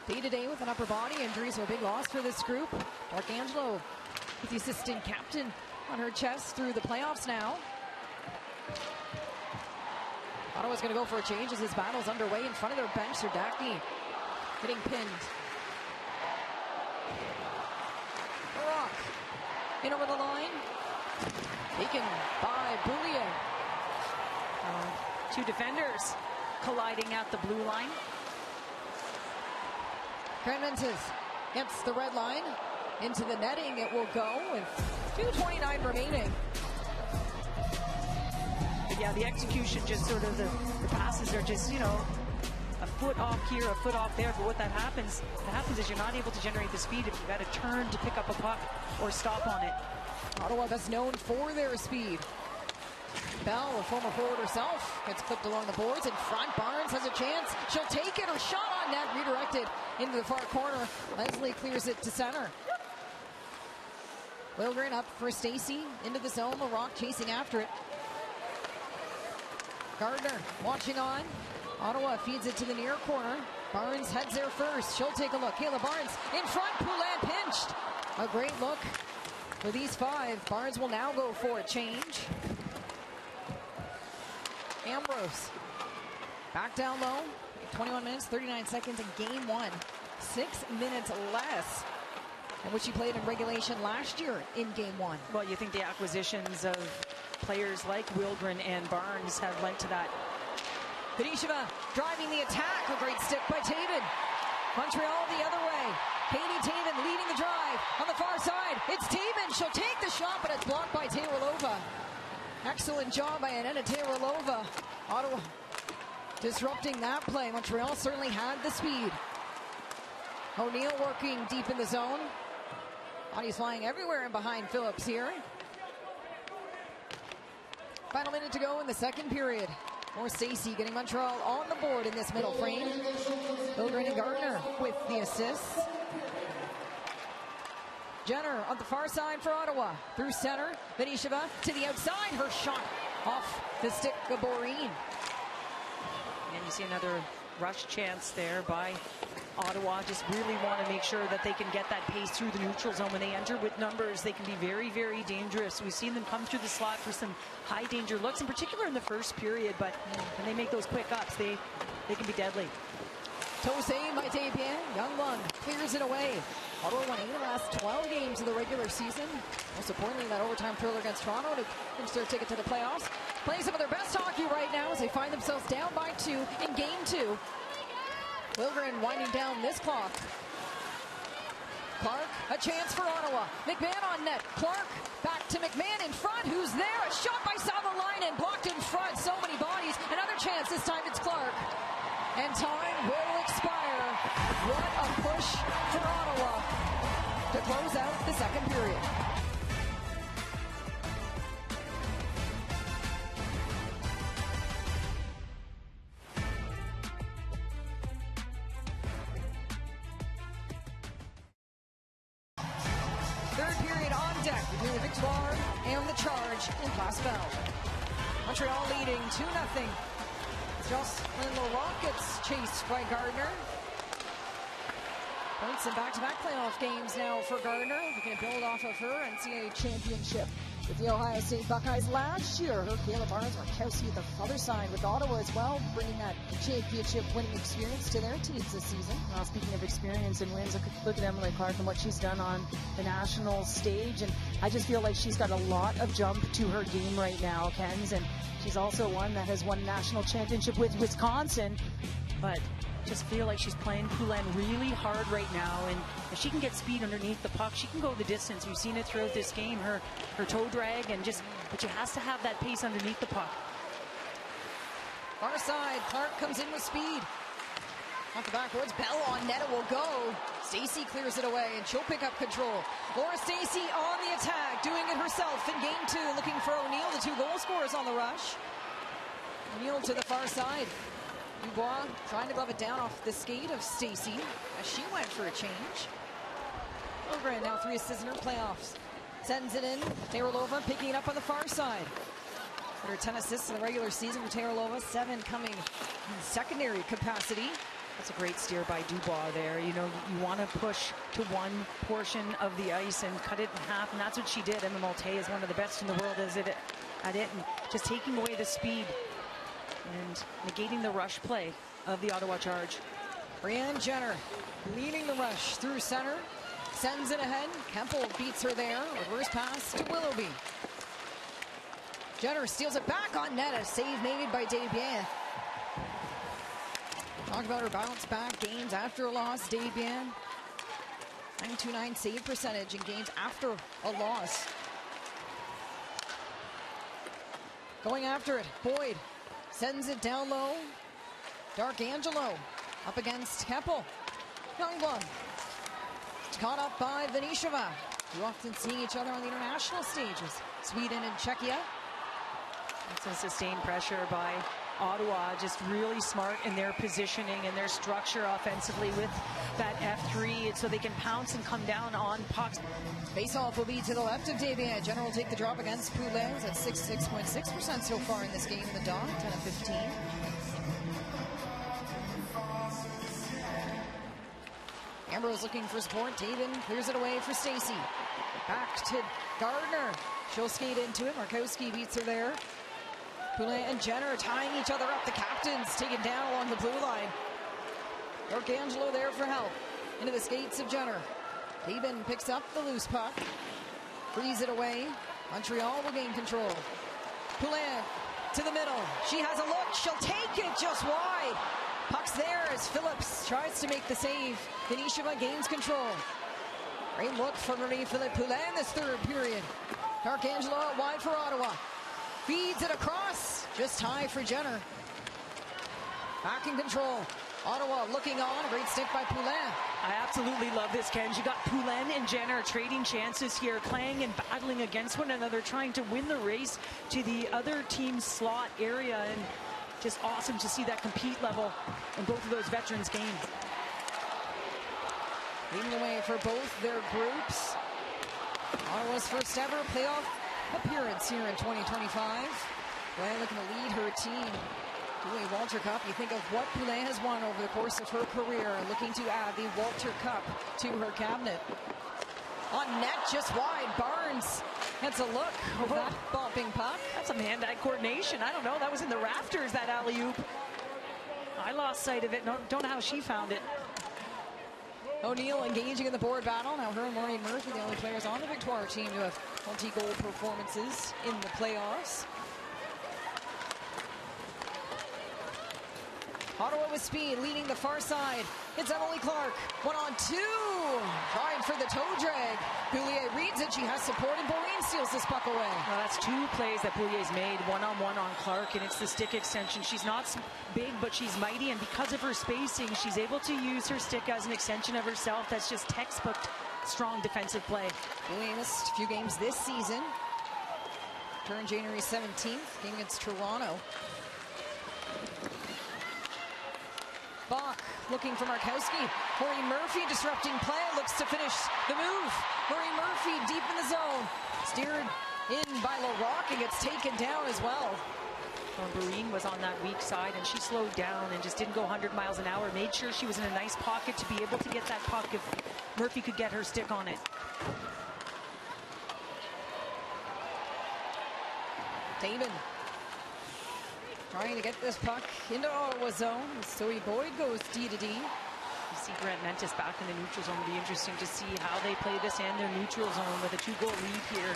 Speaker 1: Day-to-day with an upper body injury, so a big loss for this group. Arcangelo with the assistant captain on her chest through the playoffs now. Ottawa's going to go for a change as this battle's underway in front of their bench. Zerdakny getting pinned. Rock in over the line. Taken by Boulier.
Speaker 2: Two defenders colliding at the blue line.
Speaker 1: Crenventis hits the red line. Into the netting it will go with 2:29 remaining.
Speaker 2: But yeah, the execution, just sort of the passes are just, you know, a foot off here, a foot off there. But what happens is you're not able to generate the speed if you've got to turn to pick up a puck or stop on it.
Speaker 1: Ottawa best known for their speed. Bell, a former forward herself, gets clipped along the boards in front. Barnes has a chance. She'll take it. Her shot on net, redirected into the far corner. Leslie clears it to center. Wilgren up for Stacey into the zone. LaRock chasing after it. Gardner watching on. Ottawa feeds it to the near corner. Barnes heads there first. She'll take a look. Kayla Barnes in front. Poulin pinched. A great look for these five. Barnes will now go for a change. Ambrose back down low. 21 minutes, 39 seconds in game one. 6 minutes less than what she played in regulation last year in game one.
Speaker 2: Well, you think the acquisitions of players like Wilgren and Barnes have lent to that.
Speaker 1: Benisheva driving the attack. A great stick by Taven. Montreal the other way. Katie Taven leading the drive on the far side. It's Taven. She'll take the shot, but it's blocked by Taylorlova. Excellent job by Aneta Taylorlova. Ottawa disrupting that play. Montreal certainly had the speed. O'Neill working deep in the zone. Bodies flying everywhere and behind Phillips here. Final minute to go in the second period. More Stacey getting Montreal on the board in this middle frame. Wilgren and Gardner with the assists. Jenner on the far side for Ottawa. Through center. Benisheva to the outside. Her shot off the stick of Boreen.
Speaker 2: And you see another rush chance there by Ottawa. Just really want to make sure that they can get that pace through the neutral zone. When they enter with numbers, they can be very, very dangerous. We've seen them come through the slot for some high danger looks, in particular in the first period, but when they make those quick ups, they can be deadly.
Speaker 1: Tosay by Desbiens. Young Lung clears it away. Ottawa won 8 of the last 12 games of the regular season. Most importantly, that overtime thriller against Toronto to clinch their ticket to the playoffs. Playing some of their best hockey right now as they find themselves down by 2 in game 2. Wilgren winding down this clock. Clark, a chance for Ottawa. McMahon on net. Clark back to McMahon in front. Who's there? A shot by Savalainen, blocked in front. So many bodies. Another chance. This time it's Clark. And time will expire. What a push for Ottawa to close out the second period. Third period on deck between the Victoire and the Charge in Place Belle. Montreal leading 2-0. Jocelyn LaRock gets chased by Gardner. Points in back-to-back playoff games now for Gardner. We're going to build off of her NCAA championship with the Ohio State Buckeyes last year. Her Kayla Barnes, Markowski at the other side with Ottawa as well, bringing that championship winning experience to their teams this season.
Speaker 2: Well, speaking of experience and wins, look at Emily Clark and what she's done on the national stage. And I just feel like she's got a lot of jump to her game right now, Kens. And she's also one that has won national championship with Wisconsin. But just feel like she's playing Poulin really hard right now, and if she can get speed underneath the puck, she can go the distance. We've seen it throughout this game, her toe drag, but she has to have that pace underneath the puck.
Speaker 1: Far side, Clark comes in with speed. Off the backwards, Bell on net, it will go. Stacey clears it away, and she'll pick up control. Laura Stacey on the attack, doing it herself in game 2, looking for O'Neill, the 2 goal scorers on the rush. O'Neill to the far side. Dubois trying to glove it down off the skate of Stacey as she went for a change. Wilgren now 3 assists in her playoffs. Sends it in. Taylorlova picking it up on the far side. With her 10 assists in the regular season for Taylorlova, 7 coming in secondary capacity.
Speaker 2: That's a great steer by Dubois there. You know, you want to push to one portion of the ice and cut it in half, and that's what she did. Emma Malte is one of the best in the world at it, and just taking away the speed and negating the rush play of the Ottawa Charge.
Speaker 1: Brianne Jenner leading the rush through center. Sends it ahead. Kempel beats her there. Reverse pass to Willoughby. Jenner steals it back on net. A save made by Desbiens. Talk about her bounce back games after a loss. Debian, 929 save percentage in games after a loss. Going after it, Boyd sends it down low. D'Arcangelo up against Keppel. Youngblood caught up by Venishova. You often seeing each other on the international stages. Sweden and Czechia.
Speaker 2: It's a sustained pressure by Ottawa, just really smart in their positioning and their structure offensively with that F3, so they can pounce and come down on pucks.
Speaker 1: Face-off will be to the left of Debian. Jenner will take the drop against Poulet at 66.6% so far in this game in the dot, 10 of 15. Ambrose looking for support. Taven clears it away for Stacy. Back to Gardner. She'll skate into it. Markowski beats her there. Poulet and Jenner tying each other up. The captains taken down along the blue line. D'Arcangelo there for help. Into the skates of Jenner. Taven picks up the loose puck. Frees it away. Montreal will gain control. Poulet to the middle. She has a look. She'll take it just wide. Puck's there as Phillips tries to make the save. Venishova gains control. Great look from Marie-Philippe Poulet in this third period. D'Arcangelo out wide for Ottawa. Feeds it across. Just high for Jenner. Back in control. Ottawa looking on. A great stick by Poulet.
Speaker 2: I absolutely love this, Ken. You got Poulet and Jenner trading chances here, playing and battling against one another, trying to win the race to the other team's slot area. And just awesome to see that compete level in both of those veterans' games.
Speaker 1: Leading the way for both their groups. Ottawa's first ever playoff appearance here in 2025. Poulet looking to lead her team to a Walter Cup. You think of what Poulet has won over the course of her career, looking to add the Walter Cup to her cabinet. On net, just wide. Barnes gets a look of that bumping puck.
Speaker 2: That's some hand-eye coordination. I don't know. That was in the rafters, that alley-oop. I lost sight of it. Don't know how she found it.
Speaker 1: O'Neill engaging in the board battle. Now her and Maureen Murphy, the only players on the Victoire team to have multi-goal performances in the playoffs. Ottawa with speed, leading the far side. It's Emily Clark. 1-on-2. Trying for the toe drag. Pouliot reads it. She has support, and Bourine steals this puck away.
Speaker 2: Well, that's two plays that Poulier's made, one-on-one on Clark, and it's the stick extension. She's not big, but she's mighty, and because of her spacing, she's able to use her stick as an extension of herself. That's just textbook strong defensive play.
Speaker 1: Pouliot missed a few games this season. Turned January 17th, game against Toronto. Bach looking for Markowski. Maureen Murphy disrupting play, looks to finish the move. Maureen Murphy deep in the zone. Steered in by LaRocque and gets taken down as well.
Speaker 2: Maureen was on that weak side, and she slowed down and just didn't go 100 miles an hour. Made sure she was in a nice pocket to be able to get that puck if Murphy could get her stick on it.
Speaker 1: Taven trying to get this puck into Ottawa's zone. Zoe Boyd goes D-to-D.
Speaker 2: You see Grant Mentis back in the neutral zone. It'll be interesting to see how they play this and their neutral zone with a 2-goal lead here.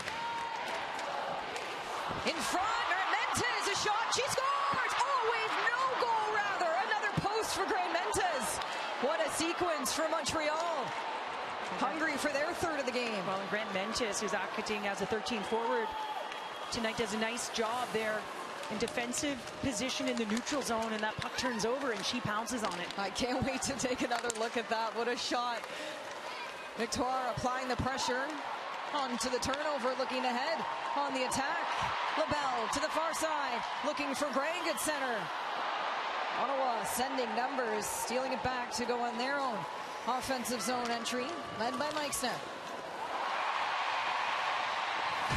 Speaker 1: In front, Grant Mentis, a shot, she scores! Oh, wait, no goal rather. Another post for Grant Mentis. What a sequence for Montreal. Hungry for their third of the game.
Speaker 2: Well, and Grant Mentis, who's acting as a 13 forward tonight, does a nice job there in defensive position in the neutral zone, and that puck turns over and she pounces on it.
Speaker 1: I can't wait to take another look at that. What a shot. Victoire applying the pressure onto the turnover, looking ahead on the attack. LaBelle to the far side, looking for Greg at center. Ottawa sending numbers, stealing it back to go on their own offensive zone entry, led by Mike Snap.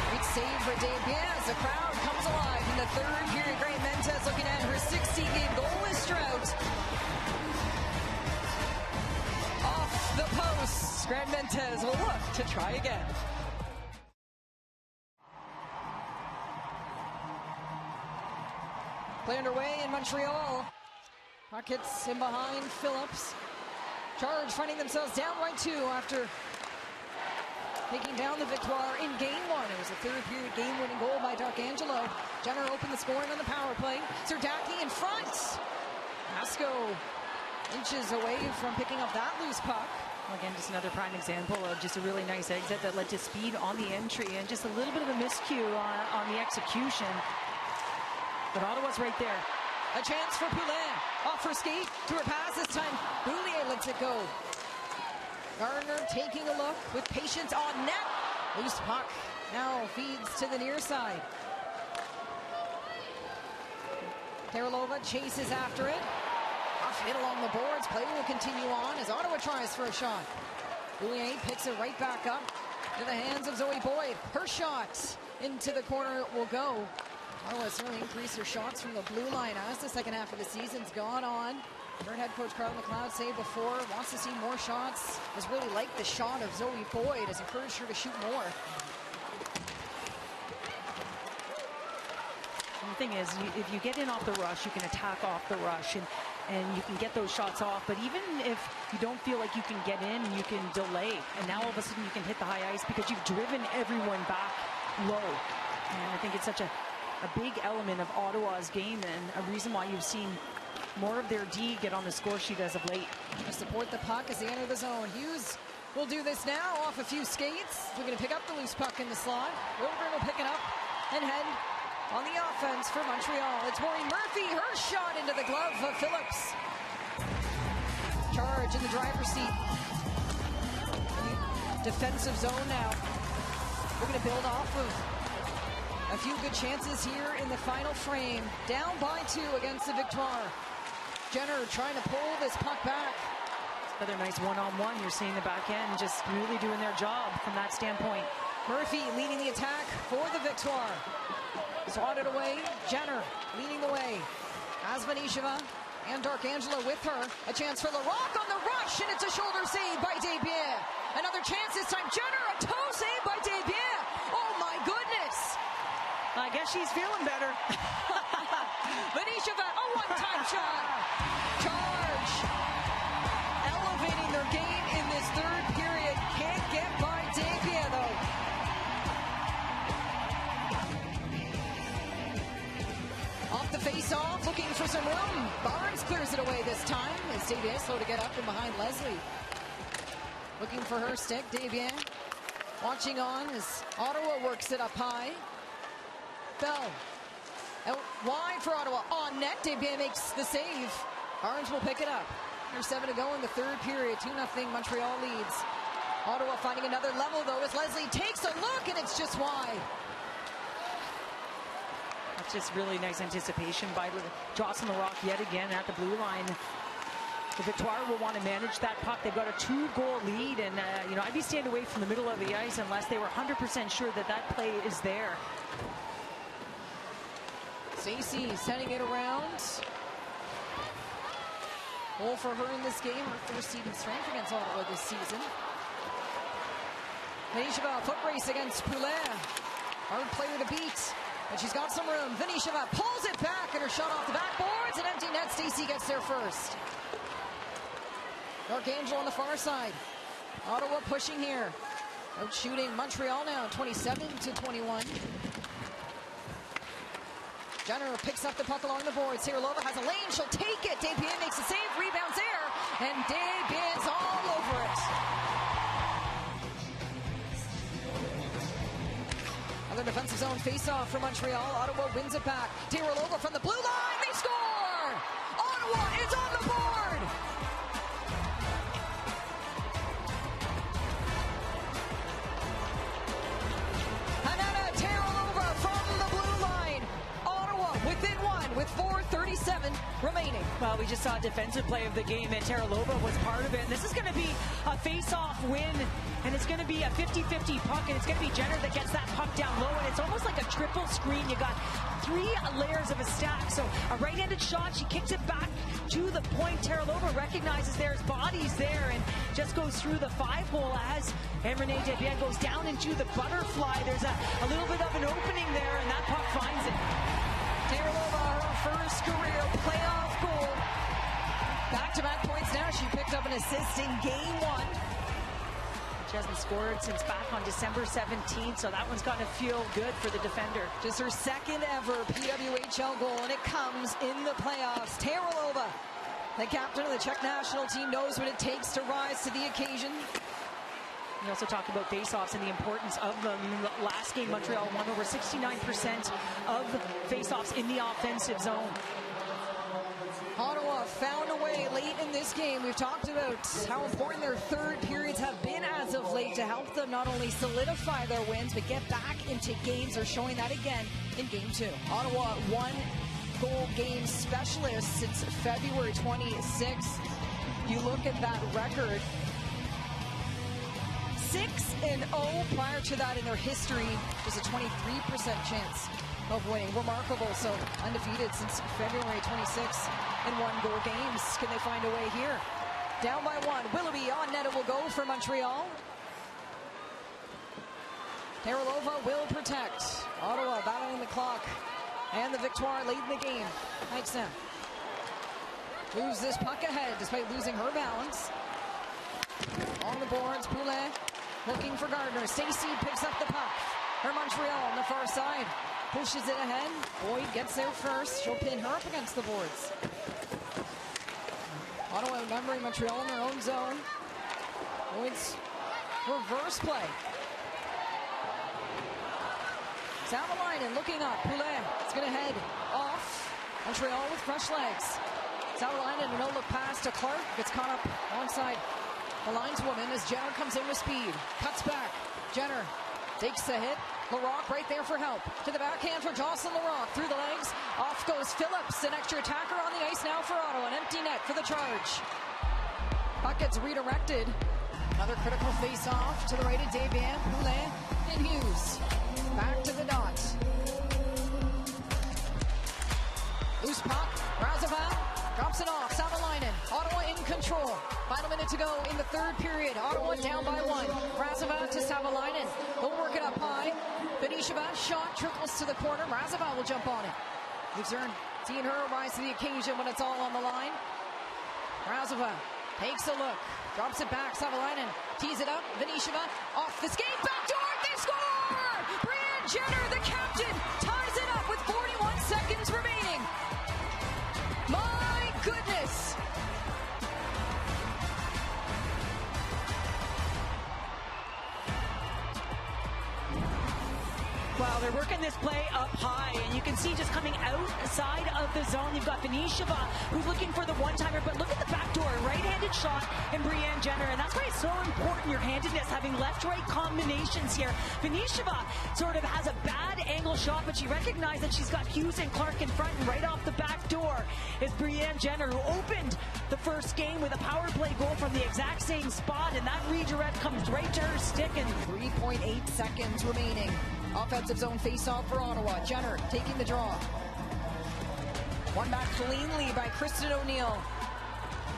Speaker 1: Great save for Debian as the crowd comes alive in the third period. Grant Mentis looking at her 16-game goalless drought. Off the post. Grant Mentis will look to try again. Play underway in Montreal. Pockets in behind Phillips. Charge finding themselves down by 2 after taking down the Victoire in game 1. It was a third period game-winning goal by D'Arcangelo. Jenner opened the scoring on the power play. Serdaki in front. Masco inches away from picking up that loose puck.
Speaker 2: Again, just another prime example of just a really nice exit that led to speed on the entry and just a little bit of a miscue on the execution. But Ottawa's right there.
Speaker 1: A chance for Poulin. Off her skate. To her pass this time. Boulier lets it go. Gardner taking a look with patience on net. Loose puck. Now feeds to the near side. Terelova chases after it. Off hit along the boards. Play will continue on as Ottawa tries for a shot. Boulier picks it right back up to the hands of Zoe Boyd. Her shot into the corner will go. Ottawa has certainly increased her shots from the blue line as the second half of the season's gone on. Heard head coach Carl McLeod say before, wants to see more shots. Has really liked the shot of Zoe Boyd, has encouraged her to shoot more.
Speaker 2: And the thing is, if you get in off the rush, you can attack off the rush and you can get those shots off. But even if you don't feel like you can get in, you can delay. And now all of a sudden you can hit the high ice because you've driven everyone back low. And I think it's such a big element of Ottawa's game and a reason why you've seen more of their D get on the score sheet as of late.
Speaker 1: To support the puck as they enter the zone. Hughes will do this now off a few skates. We're going to pick up the loose puck in the slot. Wilburn will pick it up and head on the offense for Montreal. It's Maureen Murphy. Her shot into the glove of Phillips. Charge in the driver's seat. Defensive zone now. We're going to build off of a few good chances here in the final frame. Down by 2 against the Victoire. Jenner trying to pull this puck back.
Speaker 2: Another nice one-on-one. You're seeing the back end just really doing their job from that standpoint.
Speaker 1: Murphy leading the attack for the Victoire. Swatted away. Jenner leading the way. Asvanisheva and Darkangela with her. A chance for Larocque on the rush, and it's a shoulder save by Desbiens. Another chance this time. Jenner, a toe save by Desbiens. Oh my goodness.
Speaker 2: I guess she's feeling better.
Speaker 1: Vanisheva, a one-time shot. Charge. Elevating their game in this third period. Can't get by Desbiens, though. Off the face-off, looking for some room. Barnes clears it away this time. As Desbiens slow to get up and behind Leslie. Looking for her stick. Desbiens watching on as Ottawa works it up high. Bell out wide for Ottawa on net. Desbiens makes the save. Barnes will pick it up. There's 7 to go in the third period. 2-0 Montreal leads. Ottawa finding another level though as Leslie takes a look and it's just wide.
Speaker 2: That's just really nice anticipation by Jocelyn Larocque yet again at the blue line. The Victoire will want to manage that puck. They've got a 2-goal lead and I'd be staying away from the middle of the ice unless they were 100% sure that that play is there.
Speaker 1: Stacey sending it around. Goal for her in this game. Her first seed in strength against Ottawa this season. Vanisheva, foot race against Poulin. Hard player to beat. But she's got some room. Vanisheva pulls it back and her shot off the backboards. An empty net. Stacey gets there first. Darkangel on the far side. Ottawa pushing here. Out shooting Montreal now. 27-21. Jenner picks up the puck along the boards. Terelova has a lane. She'll take it. Desbiens makes a save. Rebounds there. And Desbiens all over it. Another defensive zone face-off for Montreal. Ottawa wins it back. Terelova from the blue line. They score! Ottawa is on the board! Hanana Terelova from the blue line. Ottawa within 1 with 4:37 remaining.
Speaker 2: Well, we just saw a defensive play of the game, and Terelova was part of it. And this is going to be a face-off win, and it's going to be a 50-50 puck, and it's going to be Jenner that gets that puck down low, and it's almost like a triple screen. You got 3 layers of a stack. So a right-handed shot, she kicks it back to the point. Terelova recognizes there's bodies there and just goes through the 5-hole as Renee Desbiens goes down into the butterfly. There's a little bit of an opening there, and that puck finds it.
Speaker 1: Terelova, her first career playoff goal. Back-to-back points now. She picked up an assist in game 1.
Speaker 2: She hasn't scored since back on December 17th, so that one's got to feel good for the defender.
Speaker 1: Just her second ever PWHL goal, and it comes in the playoffs. Terelova, The captain of the Czech national team knows what it takes to rise to the occasion.
Speaker 2: We also talked about faceoffs and the importance of them. Last game, Montreal won over 69% of faceoffs in the offensive zone.
Speaker 1: Ottawa found a way late in this game. We've talked about how important their third periods have been as of late to help them not only solidify their wins, but get back into games. They're showing that again in Game 2. Ottawa, one-goal game specialist since February 26th. You look at that record. 6-0 prior to that in their history. There's a 23% chance of winning. Remarkable. So undefeated since February 26th in one-goal games. Can they find a way here? Down by one. Willoughby on net. It will go for Montreal. Terelova will protect. Ottawa battling the clock. And the Victoire late in the game. Thanks, Sam. Moves this puck ahead despite losing her balance. On the boards, Poulet looking for Gardner. Stacey picks up the puck for Montreal on the far side. Pushes it ahead. Boyd gets there first. She'll pin her up against the boards. Ottawa outnumbering Montreal in their own zone. Boyd's reverse play. Savalainen looking up. Poulet is going to head off. Montreal with fresh legs. Savalainen, a no-look pass to Clark. Gets caught up alongside the lineswoman as Jenner comes in with speed. Cuts back. Jenner takes the hit. Larocque right there for help. To the backhand for Jocelyn Larocque. Through the legs. Off goes Phillips. An extra attacker on the ice now for Ottawa. An empty net for the Charge. Puck gets redirected. Another critical face-off to the right of Davian. Poulet and Hughes. Back to the dot. Loose puck. Razaval drops it off. Savalainen. Ottawa in control. Final minute to go in the third period. Ottawa down by one. Razaval to Savalainen. They'll work it up high. Benisheva shot trickles to the corner. Razaval will jump on it. Luzerne seeing her rise to the occasion when it's all on the line. Razaval takes a look. Drops it back. Savalainen tees it up. Benisheva off the skate. Back door. They score! Brianne Jenner, the captain, ties it up with 41 seconds remaining. My goodness.
Speaker 2: Wow, they're working this play up high, and you can see just coming outside of the zone, you've got Benisheva, who's looking for the one-timer, but look at the back door, right-handed shot in Brianne Jenner, and that's why it's so important, your handedness, having left-right combinations here. Benisheva sort of has a bad angle shot, but she recognized that she's got Hughes and Clark in front, and right off the back door is Brianne Jenner, who opened the first game with a power play goal from the exact same spot, and that redirect comes right to her stick. And
Speaker 1: 3.8 seconds remaining. Offensive zone face-off for Ottawa. Jenner taking the draw. Won back cleanly by Kristen O'Neill.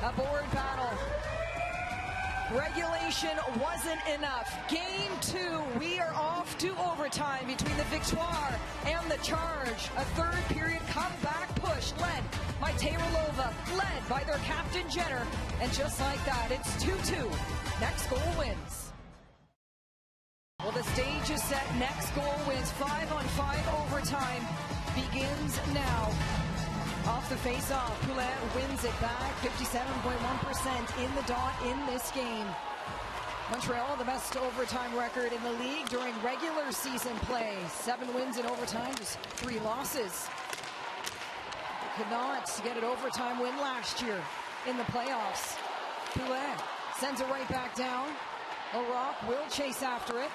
Speaker 1: A board battle. Regulation wasn't enough. Game 2, we are off to overtime between the Victoire and the Charge. A third period comeback push led by Terelova, led by their captain Jenner. And just like that, it's 2-2. Next goal wins. Well, the stage is set. Next goal wins. 5-on-5 overtime begins now. Off the face-off, Poulet wins it back. 57.1% in the dot in this game. Montreal, the best overtime record in the league during regular season play. 7 wins in overtime, just 3 losses. Could not get an overtime win last year in the playoffs. Poulet sends it right back down. Larocque will chase after it.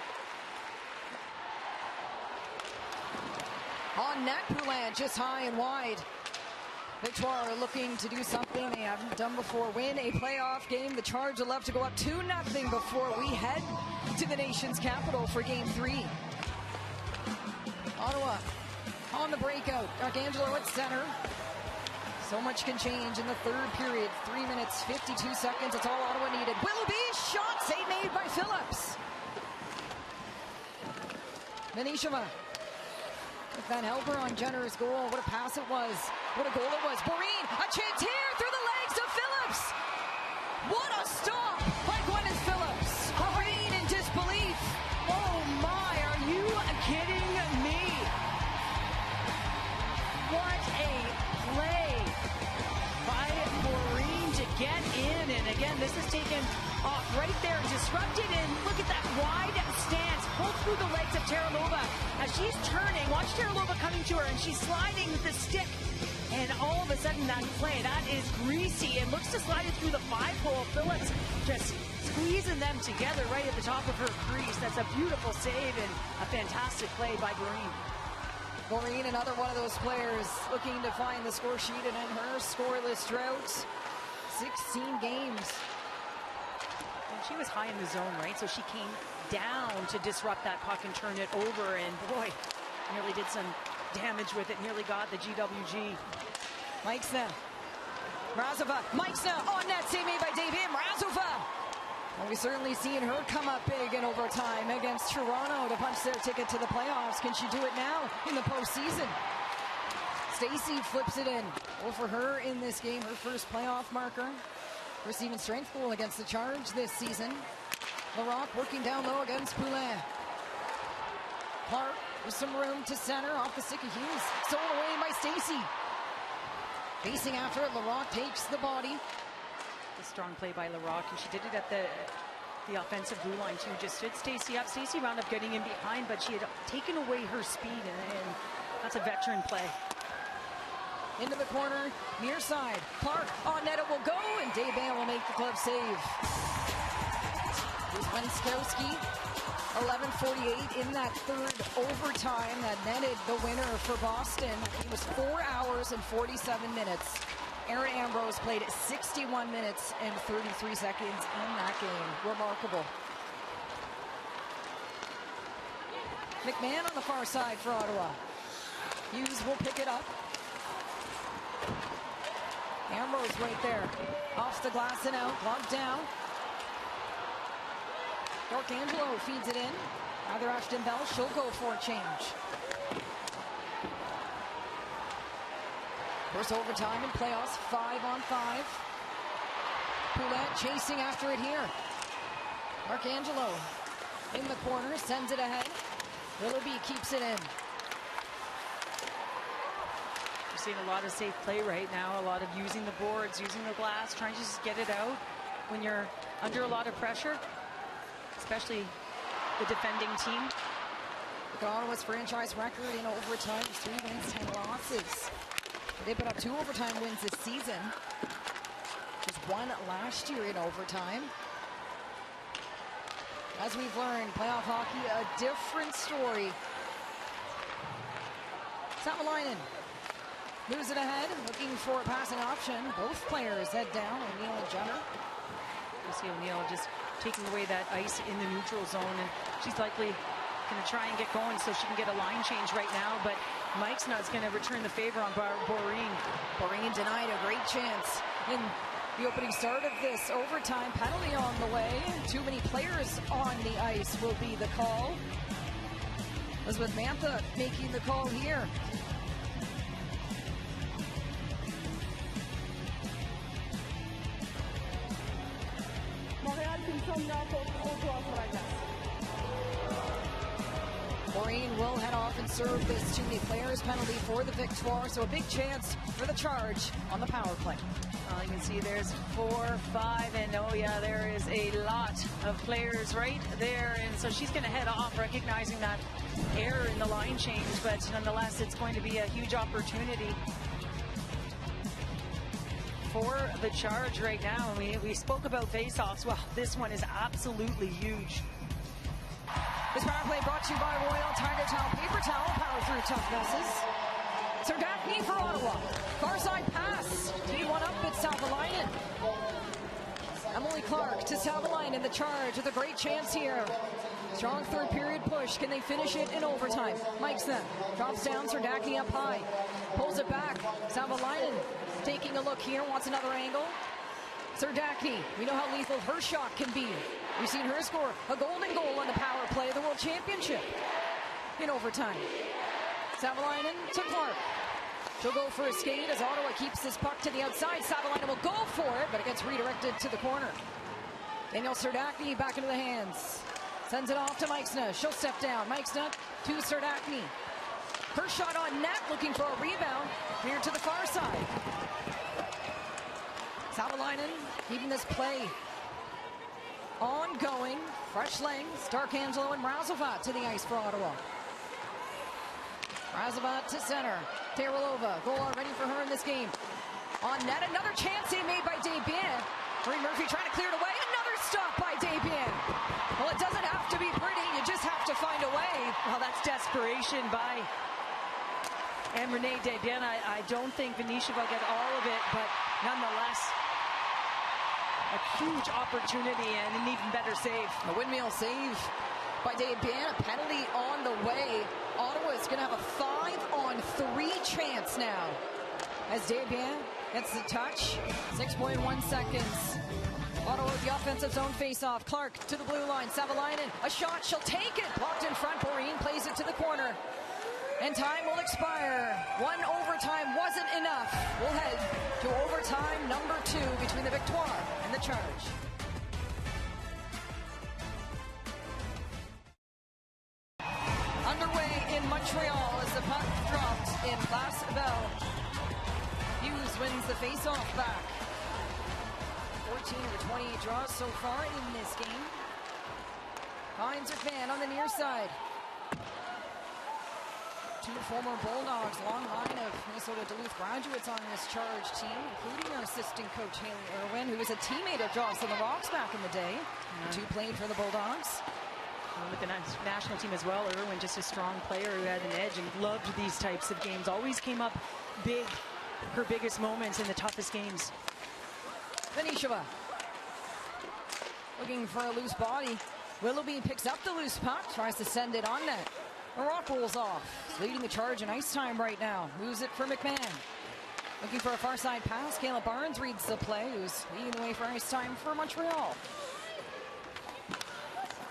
Speaker 1: On net, Poulet just high and wide. Victoire looking to do something they haven't done before. Win a playoff game. The Charge will have to go up 2-0 before we head to the nation's capital for Game 3. Ottawa on the breakout. D'Angelo at center. So much can change in the third period. 3 minutes, 52 seconds. It's all Ottawa needed. Willoughby, shot, save made by Phillips. Benisheva. Van Helper on Jenner's goal. What a pass it was. What a goal it was. Boreen, a chance here through the legs of Phillips. What a stop by Gwyneth Phillips. Boreen in disbelief.
Speaker 2: Oh my, are you kidding me? What a play by Boreen again, this is taken off right there, disrupted, and look at that wide stance, pulled through the legs of Teralova. As she's turning, watch Teralova coming to her, and she's sliding with the stick. And all of a sudden, that play, that is greasy, and looks to slide it through the 5-hole. Phillips just squeezing them together right at the top of her crease. That's a beautiful save and a fantastic play by Boreen.
Speaker 1: Boreen, another one of those players looking to find the score sheet and in her scoreless drought. 16 games.
Speaker 2: And she was high in the zone, right? So she came down to disrupt that puck and turn it over. And boy, nearly did some damage with it. Nearly got the GWG.
Speaker 1: Meixna. Mrazova. Meixna on net. Save made by David Mrazova. Well, we've certainly seen her come up big in overtime against Toronto to punch their ticket to the playoffs. Can she do it now in the postseason? Stacey flips it in. Well, for her in this game, her first playoff marker. First even strength goal against the Charge this season. Larocque working down low against Poulin. Clark with some room to center off the stick of Hughes. Stolen away by Stacey. Facing after it, Larocque takes the body.
Speaker 2: A strong play by Larocque, and she did it at the offensive blue line too. Just stood Stacey up. Stacey wound up getting in behind, but she had taken away her speed, and that's a veteran play.
Speaker 1: Into the corner, near side. Clark on net, it will go, and Desbain will make the glove save. Here's Wenskowski. 11:48 in that third overtime that netted the winner for Boston. It was 4 hours and 47 minutes. Erin Ambrose played 61 minutes and 33 seconds in that game. Remarkable. McMahon on the far side for Ottawa. Hughes will pick it up. Ambrose right there. Off the glass and out. Glove down. Angelo feeds it in. Either Ashton Bell, she'll go for a change. First overtime in playoffs, 5-on-5. Poulin chasing after it here. Angelo in the corner, sends it ahead. Willoughby keeps it in.
Speaker 2: We're seeing a lot of safe play right now, a lot of using the boards, using the glass, trying to just get it out when you're under a lot of pressure, especially the defending team.
Speaker 1: Ottawa's franchise record in overtime is 3 wins, 10 losses. They put up 2 overtime wins this season. Just 1 last year in overtime. As we've learned, playoff hockey, a different story. Savalainen moves it ahead, looking for a passing option. Both players head down, O'Neill and Jenner.
Speaker 2: You see O'Neill just taking away that ice in the neutral zone, and she's likely going to try and get going so she can get a line change right now, but Meixna's going to return the favor on Boreen.
Speaker 1: Boreen denied a great chance in the opening start of this overtime. Penalty on the way. Too many players on the ice will be the call. Elizabeth Mantha making the call here. Boreen will head off and serve this too many players penalty for the Victoire, so a big chance for the Charge on the power play.
Speaker 2: Well, you can see there's 4, 5, and oh yeah, there is a lot of players right there, and so she's going to head off recognizing that error in the line change, but nonetheless it's going to be a huge opportunity for the Charge right now. We spoke about face-offs. Well, this one is absolutely huge.
Speaker 1: This power play brought to you by Royal Tiger Towel Paper Towel, power through tough messes. Serdachny for Ottawa. Far side pass. Team one up at Savalainen. Emily Clark to Savalainen, the Charge with a great chance here. Strong third period push. Can they finish it in overtime? Meixna drops down. Serdachny up high. Pulls it back. Savalainen taking a look here. Wants another angle. Serdachny, we know how lethal her shot can be. We've seen her score a golden goal on the power play of the World Championship in overtime. Savalainen to Clark. She'll go for a skate as Ottawa keeps this puck to the outside. Savalainen will go for it, but it gets redirected to the corner. Danielle Serdachny back into the hands. Sends it off to Meixna. She'll step down. Meixna to Serdachny. Her shot on net, looking for a rebound. Here to the far side. Savalainen
Speaker 3: Savalainen keeping this play ongoing. Fresh legs. Darkangelo and Mrazovat to the ice for Ottawa. Mrazovat to center. Terelova, goal already for her in this game. On net, another chance they made by Desbiens. Marie Murphy trying to clear it away. Another stop by Desbiens. Well, it doesn't have to be pretty. You just have to find a way.
Speaker 2: Well, that's desperation by Renee Desbiens. I don't think Venetia will get all of it, but nonetheless, a huge opportunity and an even better save.
Speaker 3: A windmill save by Desbiens. A penalty on the way. Ottawa is going to have a 5-on-3 chance now. As Desbiens gets the touch. 6.1 seconds. Ottawa with the offensive zone face-off. Clark to the blue line. Savalainen, a shot. She'll take it. Blocked in front. Boreen plays it to the corner. And time will expire. One overtime wasn't enough. We'll head to overtime number 2 between the Victoire and the Charge. Underway in Montreal as the puck dropped in Place Belle. Hughes wins the face-off back. 14 of the 28 draws so far in this game. Finds her fan on the near side. 2 former Bulldogs, long line of Minnesota Duluth graduates on this Charge team, including our assistant coach Haley Irwin, who was a teammate of Jocelyn Rocks back in the day. The 2 played for the Bulldogs.
Speaker 2: With the national team as well, Irwin just a strong player who had an edge and loved these types of games. Always came up big, her biggest moments in the toughest games.
Speaker 3: Venetia looking for a loose body. Willoughby picks up the loose puck, tries to send it on net. The rock rolls off. Leading the Charge in ice time right now. Moves it for McMahon. Looking for a far side pass. Caleb Barnes reads the play, who's leading the way for ice time for Montreal.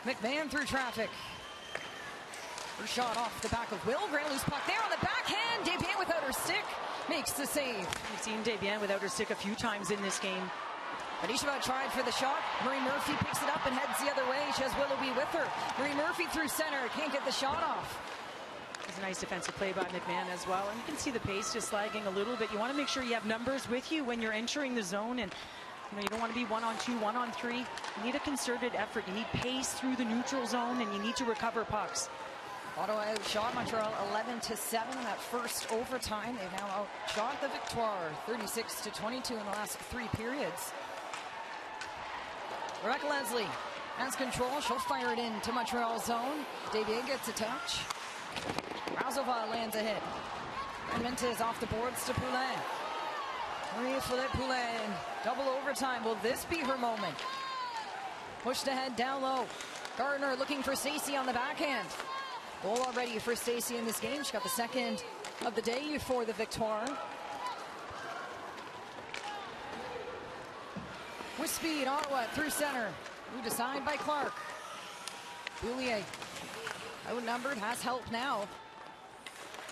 Speaker 3: McMahon through traffic. First shot off the back of Willgren. Loose puck there on the backhand. Desbiens without her stick makes the save.
Speaker 2: We've seen Desbiens without her stick a few times in this game.
Speaker 3: Venetia tried for the shot. Marie Murphy picks it up and heads the other way. She has Willoughby with her. Marie Murphy through center. Can't get the shot off.
Speaker 2: It's a nice defensive play by McMahon as well. And you can see the pace just lagging a little bit. You want to make sure you have numbers with you when you're entering the zone. And you don't want to be 1-on-2, 1-on-3. You need a concerted effort. You need pace through the neutral zone, and you need to recover pucks.
Speaker 3: Ottawa outshot Montreal 11-7 in that first overtime. They've now outshot the Victoire 36-22 in the last 3 periods. Rebecca Leslie has control. She'll fire it into Montreal's zone. Desbiens gets a touch. Mrazovat lands a hit. Armenta is off the boards to Poulin. Marie-Philippe Poulin, double overtime. Will this be her moment? Pushed ahead down low. Gardner looking for Stacey on the backhand. Goal already for Stacey in this game. She got the second of the day for the Victoire. With speed, Ottawa through center. Moved aside by Clark. Boulier outnumbered, has help now.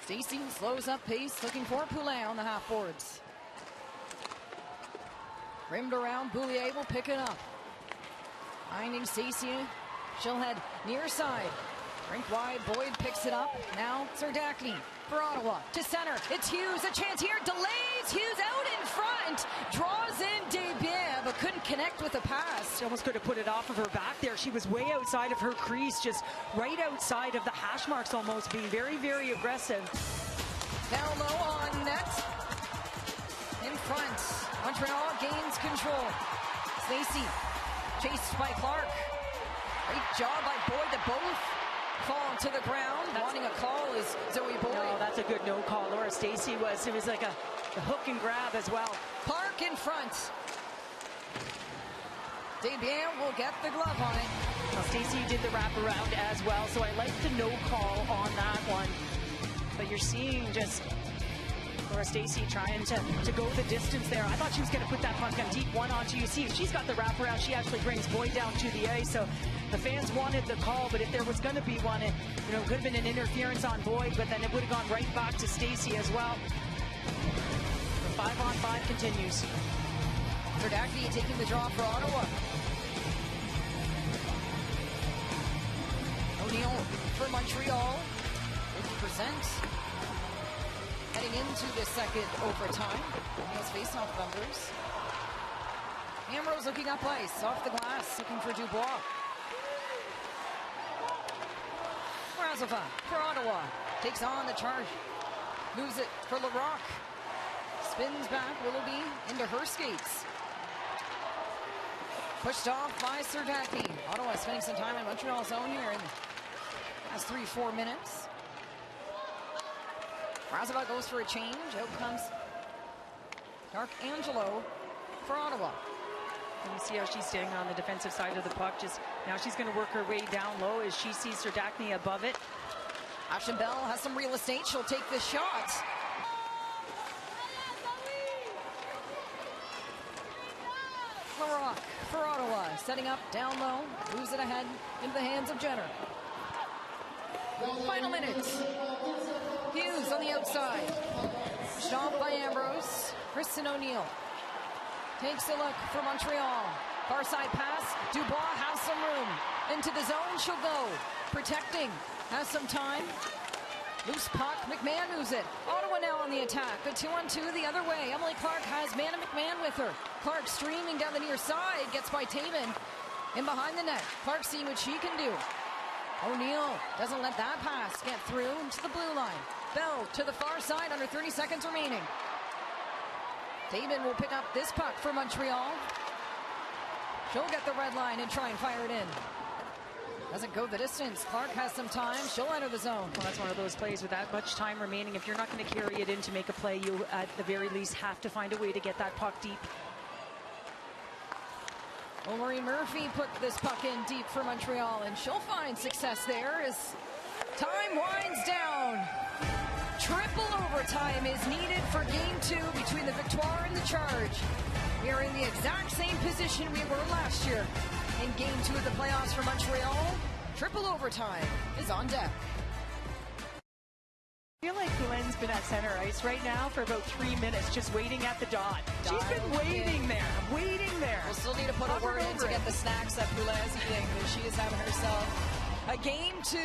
Speaker 3: Stacey slows up pace, looking for Poulin on the half boards. Rimmed around, Boulier will pick it up. Finding Stacey, she'll head near side. Rink wide, Boyd picks it up. Now Serdachny for Ottawa to center. It's Hughes, a chance here, delays. Hughes out in front, draws in Desbiens, but couldn't connect with a pass.
Speaker 2: She almost could have put it off of her back there. She was way outside of her crease, just right outside of the hash marks almost, being very, very aggressive.
Speaker 3: Down low on net. In front, Montreal gains control. Stacey chased by Clark. Great job by Boyd to both fall to the ground. Wanting a call is Zoe Boyd.
Speaker 2: No, that's a good no call. Laura Stacey it was like a hook and grab as well.
Speaker 3: Clark in front. Desbiens will get the glove on it.
Speaker 2: Well, Stacey did the wraparound as well, so I like the no call on that one. But you're seeing just Laura Stacey trying to go the distance there. I thought she was going to put that puck on deep 1-on-2. You see, if she's got the wraparound, she actually brings Boyd down to the ice. So the fans wanted the call, but if there was going to be one, it could have been an interference on Boyd, but then it would have gone right back to Stacey as well. The 5-on-5 continues.
Speaker 3: Serdachny taking the draw for Ottawa. O'Neill for Montreal, 50%. Heading into the second overtime. O'Neill's face-off numbers. Ambrose looking up ice, off the glass, looking for Dubois. Razova for Ottawa, takes on the charge, moves it for Larocque, spins back, Willoughby into her skates. Pushed off by Serdacki. Ottawa spending some time in Montreal's zone here in the last 3-4 minutes. Razova goes for a change, out comes Dark Angelo for Ottawa.
Speaker 2: And you see how she's staying on the defensive side of the puck. Just now she's going to work her way down low as she sees Serdacki above it.
Speaker 3: Ashton Bell has some real estate. She'll take this shot. Larocque for Ottawa, setting up down low, moves it ahead into the hands of Jenner. Final minutes. Hughes on the outside. Stopped by Ambrose. Kristen O'Neill takes a look for Montreal. Far side pass. Dubois has some room. Into the zone she'll go. Protecting. Has some time. Loose puck. McMahon moves it. Ottawa now on the attack. The 2-on-2 the other way. Emily Clark has Manna McMahon with her. Clark streaming down the near side. Gets by Taven. In behind the net. Clark seeing what she can do. O'Neill doesn't let that pass get through into the blue line. Bell to the far side under 30 seconds remaining. Taven will pick up this puck for Montreal. She'll get the red line and try and fire it in. Doesn't go the distance. Clark has some time. She'll enter the zone.
Speaker 2: Well, that's one of those plays with that much time remaining. If you're not going to carry it in to make a play, you at the very least have to find a way to get that puck deep.
Speaker 3: Well, Marie Murphy put this puck in deep for Montreal, and she'll find success there as time winds down. Triple overtime is needed for Game 2 between the Victoire and the Charge. We are in the exact same position we were last year. In Game 2 of the playoffs for Montreal, triple overtime is on deck.
Speaker 2: I feel like Glenn's been at center ice right now for about 3 minutes, just waiting at the dot. She's been waiting there.
Speaker 3: We'll still need to put a word in to get the snacks that Poulet is eating, but she is having herself a Game 2.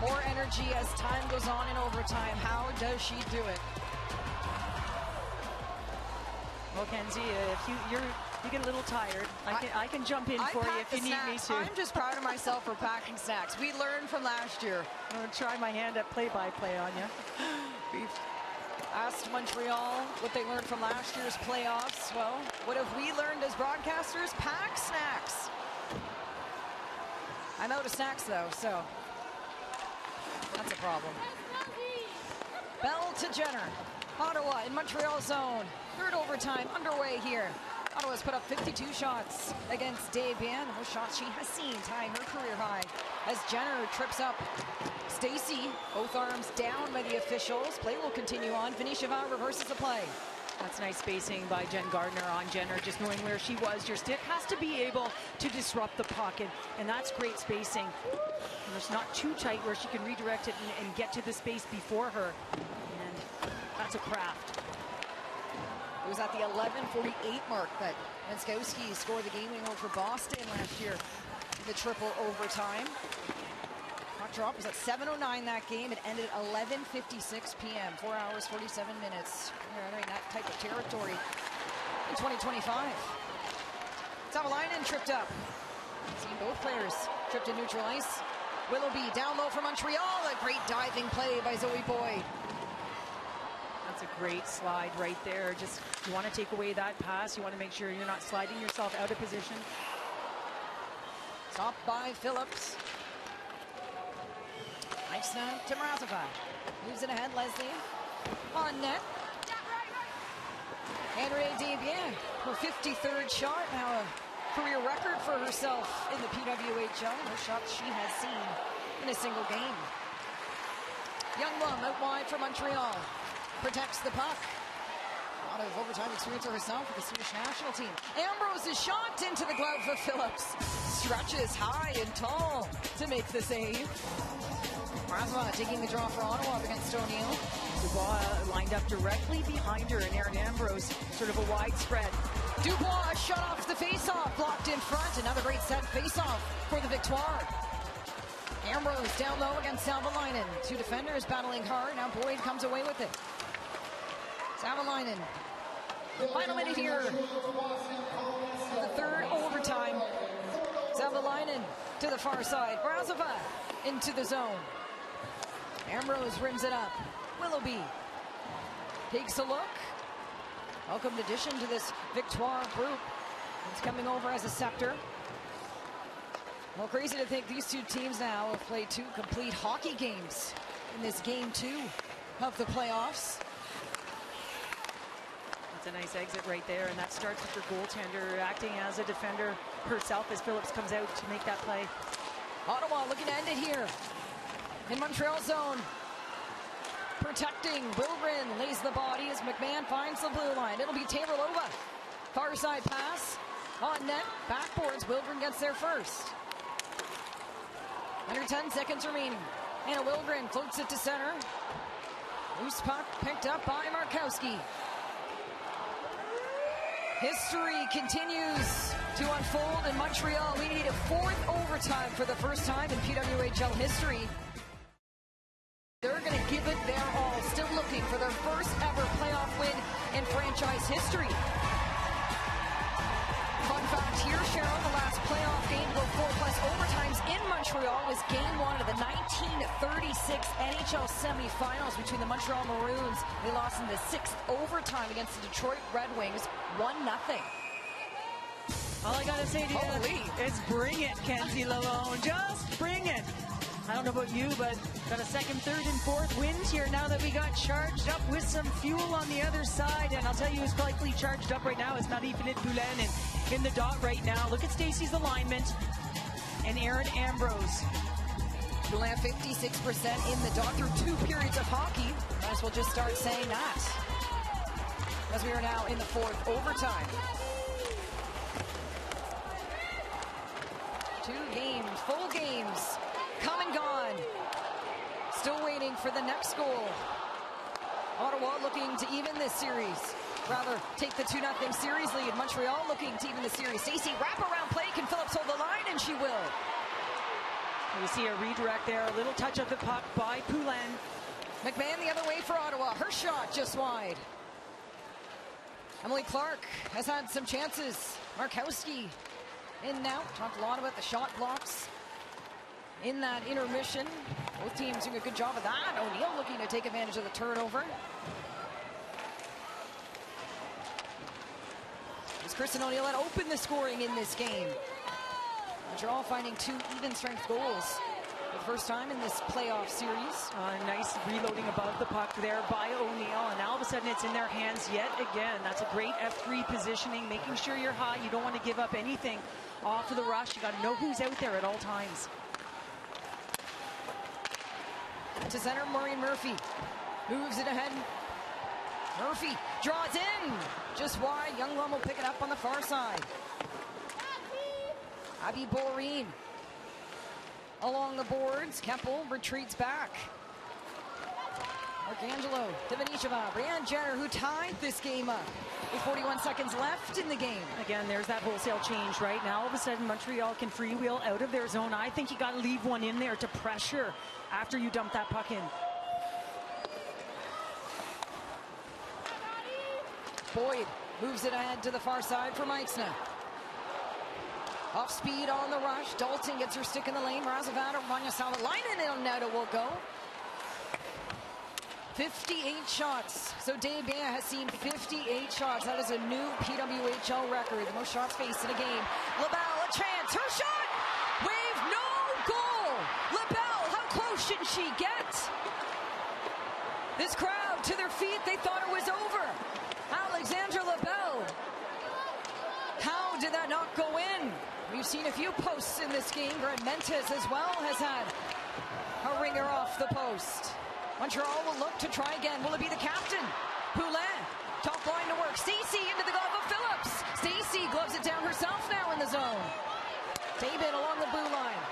Speaker 3: More energy as time goes on in overtime. How does she do it?
Speaker 2: Well, Kenzie, if you get a little tired, I can jump in for you if you need me to.
Speaker 3: I'm just proud of myself for packing snacks. We learned from last year.
Speaker 2: I'm going to try my hand at play-by-play on you.
Speaker 3: We've asked Montreal what they learned from last year's playoffs. Well, what have we learned as broadcasters? Pack snacks. I'm out of snacks, though, so that's a problem. Bell to Jenner. Ottawa in Montreal zone. Third overtime underway here. Ottawa's put up 52 shots against Desbiens. The most shots she has seen, tying her career high. As Jenner trips up Stacy, both arms down by the officials. Play will continue on. Venetia Vaughn reverses the play.
Speaker 2: That's nice spacing by Jen Gardner on Jenner, just knowing where she was. Your stick has to be able to disrupt the puck, and that's great spacing. And it's not too tight where she can redirect it and get to the space before her. And that's a craft.
Speaker 3: It was at the 11:48 mark that Menskowski scored the game-winning goal for Boston last year in the triple overtime. Puck drop was at 7:09 that game. It ended at 11:56 p.m. 4 hours, 47 minutes. We're entering that type of territory in 2025. Savalainen tripped up. Seen both players tripped to neutral ice. Willoughby down low for Montreal. A great diving play by Zoe Boyd.
Speaker 2: That's a great slide right there. Just, you want to take away that pass. You want to make sure you're not sliding yourself out of position.
Speaker 3: Stopped by Phillips. Nice snap to Razova. Moves it ahead, Leslie. On net. Henriette Desbiens, her 53rd shot. Now a career record for herself in the PWHL. Most shots she has seen in a single game. Youngblood out wide for Montreal. Protects the puck. A lot of overtime experience for herself with the Swedish national team. Ambrose is shot into the glove of Phillips. Stretches high and tall to make the save. Razova taking the draw for Ottawa up against O'Neill.
Speaker 2: Dubois lined up directly behind her, and Erin Ambrose sort of a wide spread.
Speaker 3: Dubois shut off the face-off, blocked in front. Another great set face-off for the Victoire. Ambrose down low against Savalainen. Two defenders battling hard. Now Boyd comes away with it. Savalainen. Final minute here third overtime. Zavalainen to the far side. Razova into the zone. Ambrose rims it up. Willoughby takes a look. Welcome addition to this Victoire group. It's coming over as a Scepter. Well, crazy to think these two teams now have played 2 complete hockey games in this game 2 of the playoffs.
Speaker 2: That's a nice exit right there, and that starts with your goaltender acting as a defender herself as Phillips comes out to make that play.
Speaker 3: Ottawa looking to end it here in Montreal zone. Protecting, Wilgren lays the body as McMahon finds the blue line. It'll be Taylor Lova. Far side pass on net, backboards. Wilgren gets there first. Under 10 seconds remaining. Anna Wilgren floats it to center. Loose puck picked up by Markowski. History continues to unfold in Montreal. We need a 4th overtime for the first time in PWHL history. They're going to give it their all, still looking for their first ever playoff win in franchise history. Fun fact here, Cheryl, the last playoff game to go 4+ overtimes in Montreal was game 1 of the 1936 NHL semifinals between the Montreal Maroons. They lost in the 6th overtime against the Detroit Red Wings, 1-0.
Speaker 2: All I gotta say to you is bring it, Kenzie Lalonde. Just bring it. I don't know about you, but got a 2nd, 3rd, and 4th wins here now that we got charged up with some fuel on the other side. And I'll tell you who's likely charged up right now is Marie-Philippe Poulin in the dot right now. Look at Stacey's alignment and Aaron Ambrose.
Speaker 3: Poulin 56% in the dot through 2 periods of hockey. Might as well just start saying that, as we are now in the 4th overtime. 2 games, full games, come and gone. Still waiting for the next goal. Ottawa looking to even this series. Rather, take the 2-0 series lead. Montreal looking to even the series. Stacey, wraparound play. Can Phillips hold the line? And she will.
Speaker 2: You see a redirect there. A little touch of the puck by Poulin.
Speaker 3: McMahon the other way for Ottawa. Her shot just wide. Emily Clark has had some chances. Markowski in now. Talked a lot about the shot blocks in that intermission. Both teams doing a good job of that. O'Neill looking to take advantage of the turnover. As Kristen O'Neill had opened the scoring in this game. Montreal finding 2 even strength goals for the first time in this playoff series.
Speaker 2: Nice reloading above the puck there by O'Neill, and now all of a sudden it's in their hands yet again. That's a great F3 positioning, making sure you're high. You don't want to give up anything off of the rush. You got to know who's out there at all times.
Speaker 3: To center, Maureen Murphy moves it ahead. Murphy draws in, just wide. Younglund will pick it up on the far side. Abby Boreen along the boards. Keppel retreats back. Arcangelo, Divanisheva, Brianne Jenner, who tied this game up with 41 seconds left in the game.
Speaker 2: Again, there's that wholesale change right now. All of a sudden, Montreal can freewheel out of their zone. I think you got to leave one in there to pressure after you dump that puck in.
Speaker 3: Boyd moves it ahead to the far side for Meixna. Off speed on the rush. Dalton gets her stick in the lane. Razavata, Vanya Savalainen, and Netta will go. 58 shots. So Desbiens has seen 58 shots. That is a new PWHL record. The most shots faced in a game. LaBelle, a chance. Her shot! Wave, no goal! LaBelle, how close should she get? This crowd to their feet, they thought it was over. Alexandra LaBelle. How did that not go in? We've seen a few posts in this game. Brent Mentes as well has had a ringer off the post. Montreal will look to try again. Will it be the captain? Poulin, top line to work. Stacey into the glove of Phillips. Stacey gloves it down herself now in the zone. David along the blue line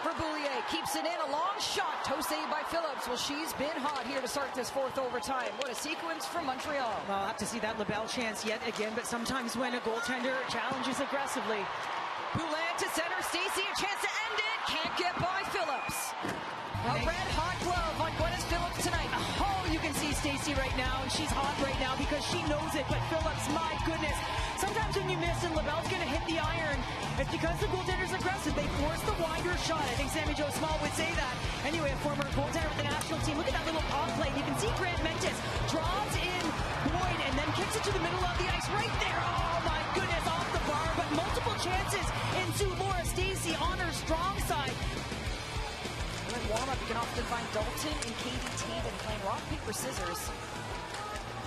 Speaker 3: for Boulier. Keeps it in. A long shot. Tosay by Phillips. Well, she's been hot here to start this 4th overtime. What a sequence from Montreal.
Speaker 2: Well, I'll have to see that LaBelle chance yet again, but sometimes when a goaltender challenges aggressively.
Speaker 3: Poulin to center. Stacey, a chance to end it. Can't get by Phillips. A red-hot glove on Gwyneth Phillips tonight.
Speaker 2: Oh, you can see Stacey right now, and she's hot right now because she knows it. But Phillips, my goodness. Sometimes when you miss and LaBelle's going to hit the eye, It's because the goaltender's aggressive. They force the wider shot. I think Sammy Joe Small would say that. Anyway, a former goaltender with the national team. Look at that little pop play. You can see Grant Mentis draws in Boyd and then kicks it to the middle of the ice right there. Oh my goodness, off the bar, but multiple chances ensue. Laura Stacey on her strong side.
Speaker 3: In warm-up, you can often find Dalton and Katie Taven playing rock, paper, scissors.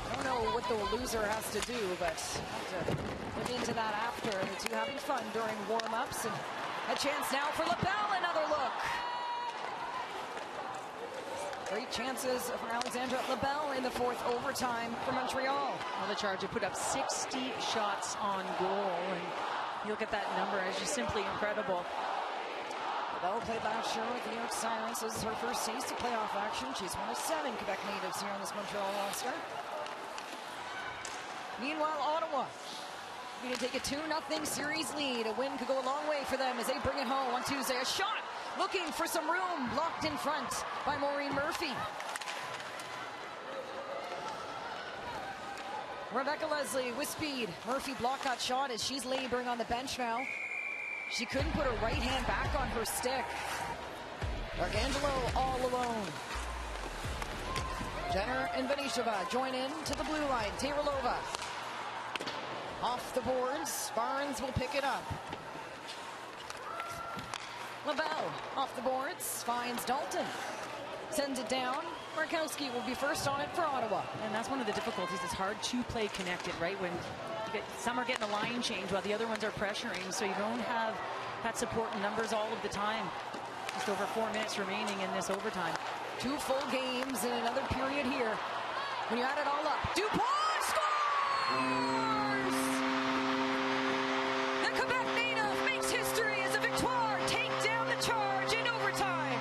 Speaker 3: I don't know what the loser has to do, but have to look into that after. The two having fun during warm-ups, and a chance now for LaBelle. Another look. Great chances for Alexandra LaBelle in the fourth overtime for Montreal.
Speaker 2: Well, the Charge have put up 60 shots on goal, and you look at that number, it's just simply incredible.
Speaker 3: LaBelle played last year with the New York Silence. This is her first taste of playoff action. She's one of 7 Quebec natives here on this Montreal roster. Meanwhile, Ottawa going to take a 2-0 series lead. A win could go a long way for them as they bring it home on Tuesday. A shot looking for some room, blocked in front by Maureen Murphy. Rebecca Leslie with speed. Murphy blocked that shot as she's laboring on the bench now. She couldn't put her right hand back on her stick. Arcangelo all alone. Jenner and Venishova join in to the blue line. Taylorova off the boards. Barnes will pick it up. LaBelle off the boards, finds Dalton. Sends it down. Markowski will be first on it for Ottawa.
Speaker 2: And that's one of the difficulties. It's hard to play connected, right? When some are getting a line change while the other ones are pressuring, so you don't have that support in numbers all of the time. Just over 4 minutes remaining in this overtime.
Speaker 3: 2 full games in another period here. When you add it all up, Dubois scores! The Quebec native makes history as a Victoire take down the Charge in overtime.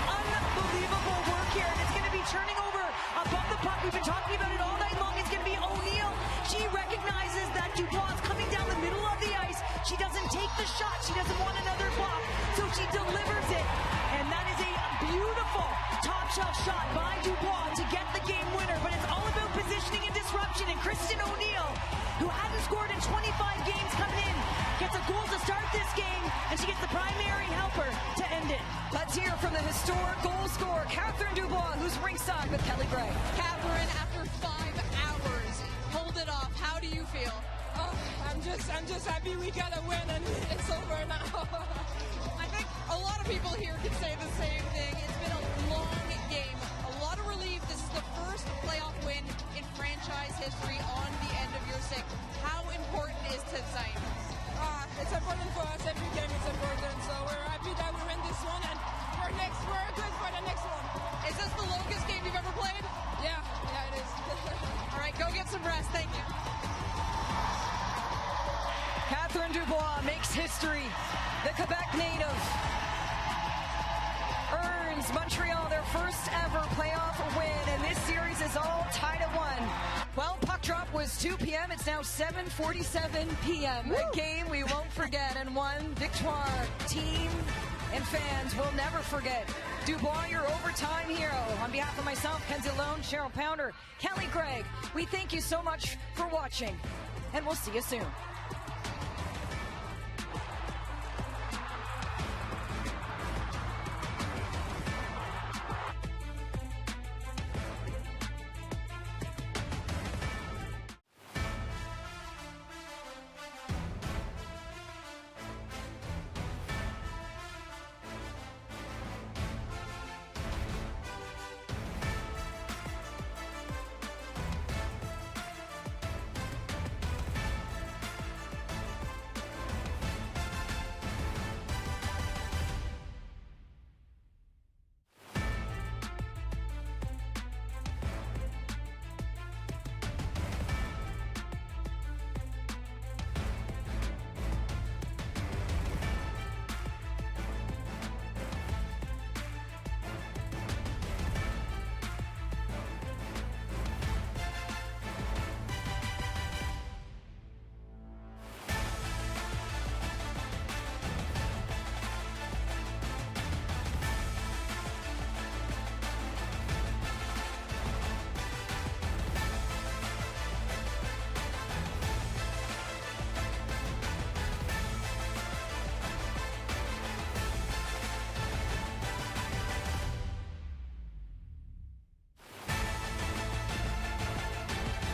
Speaker 2: Unbelievable work here, and it's going to be turning over above the puck. We've been talking about it all night long. It's going to be O'Neill. She recognizes that Dubois is coming down the middle of the ice. She doesn't take the shot. She doesn't want another block, so she delivers it. And that is a beautiful top shelf shot by Dubois to get the game winner. But it's all about positioning and disruption. And Kristen O'Neill, who hadn't scored in 25 games coming in, gets a goal to start this game, and she gets the primary helper to end it.
Speaker 3: Let's hear from the historic goal scorer, Catherine Dubois, who's ringside with Kelly Gray.
Speaker 1: Catherine, after 5 hours, pulled it off. How do you feel?
Speaker 4: Oh, I'm just happy we got a win and it's over now.
Speaker 1: I think a lot of people here could say the same thing. It's been a long game, a lot of relief. This is the first playoff win in franchise history on the end of your stick. How important is tonight?
Speaker 4: It's important for us. Every game is important. So we're happy that we win this one and we're good for the next one.
Speaker 1: Is this the longest game you've ever played?
Speaker 4: Yeah, it is.
Speaker 1: All right, go get some rest. Thank you.
Speaker 3: Catherine Dubois makes history. The Quebec native earns Montreal their first ever playoff win, and this series is all tied at 1. Well, puck drop was 2 p.m. It's now 7:47 p.m. A game we won't forget, and one Victoire team and fans will never forget. Dubois, your overtime hero. On behalf of myself, Kenzie Lone, Cheryl Pounder, Kelly Gregg, we thank you so much for watching, and we'll see you soon.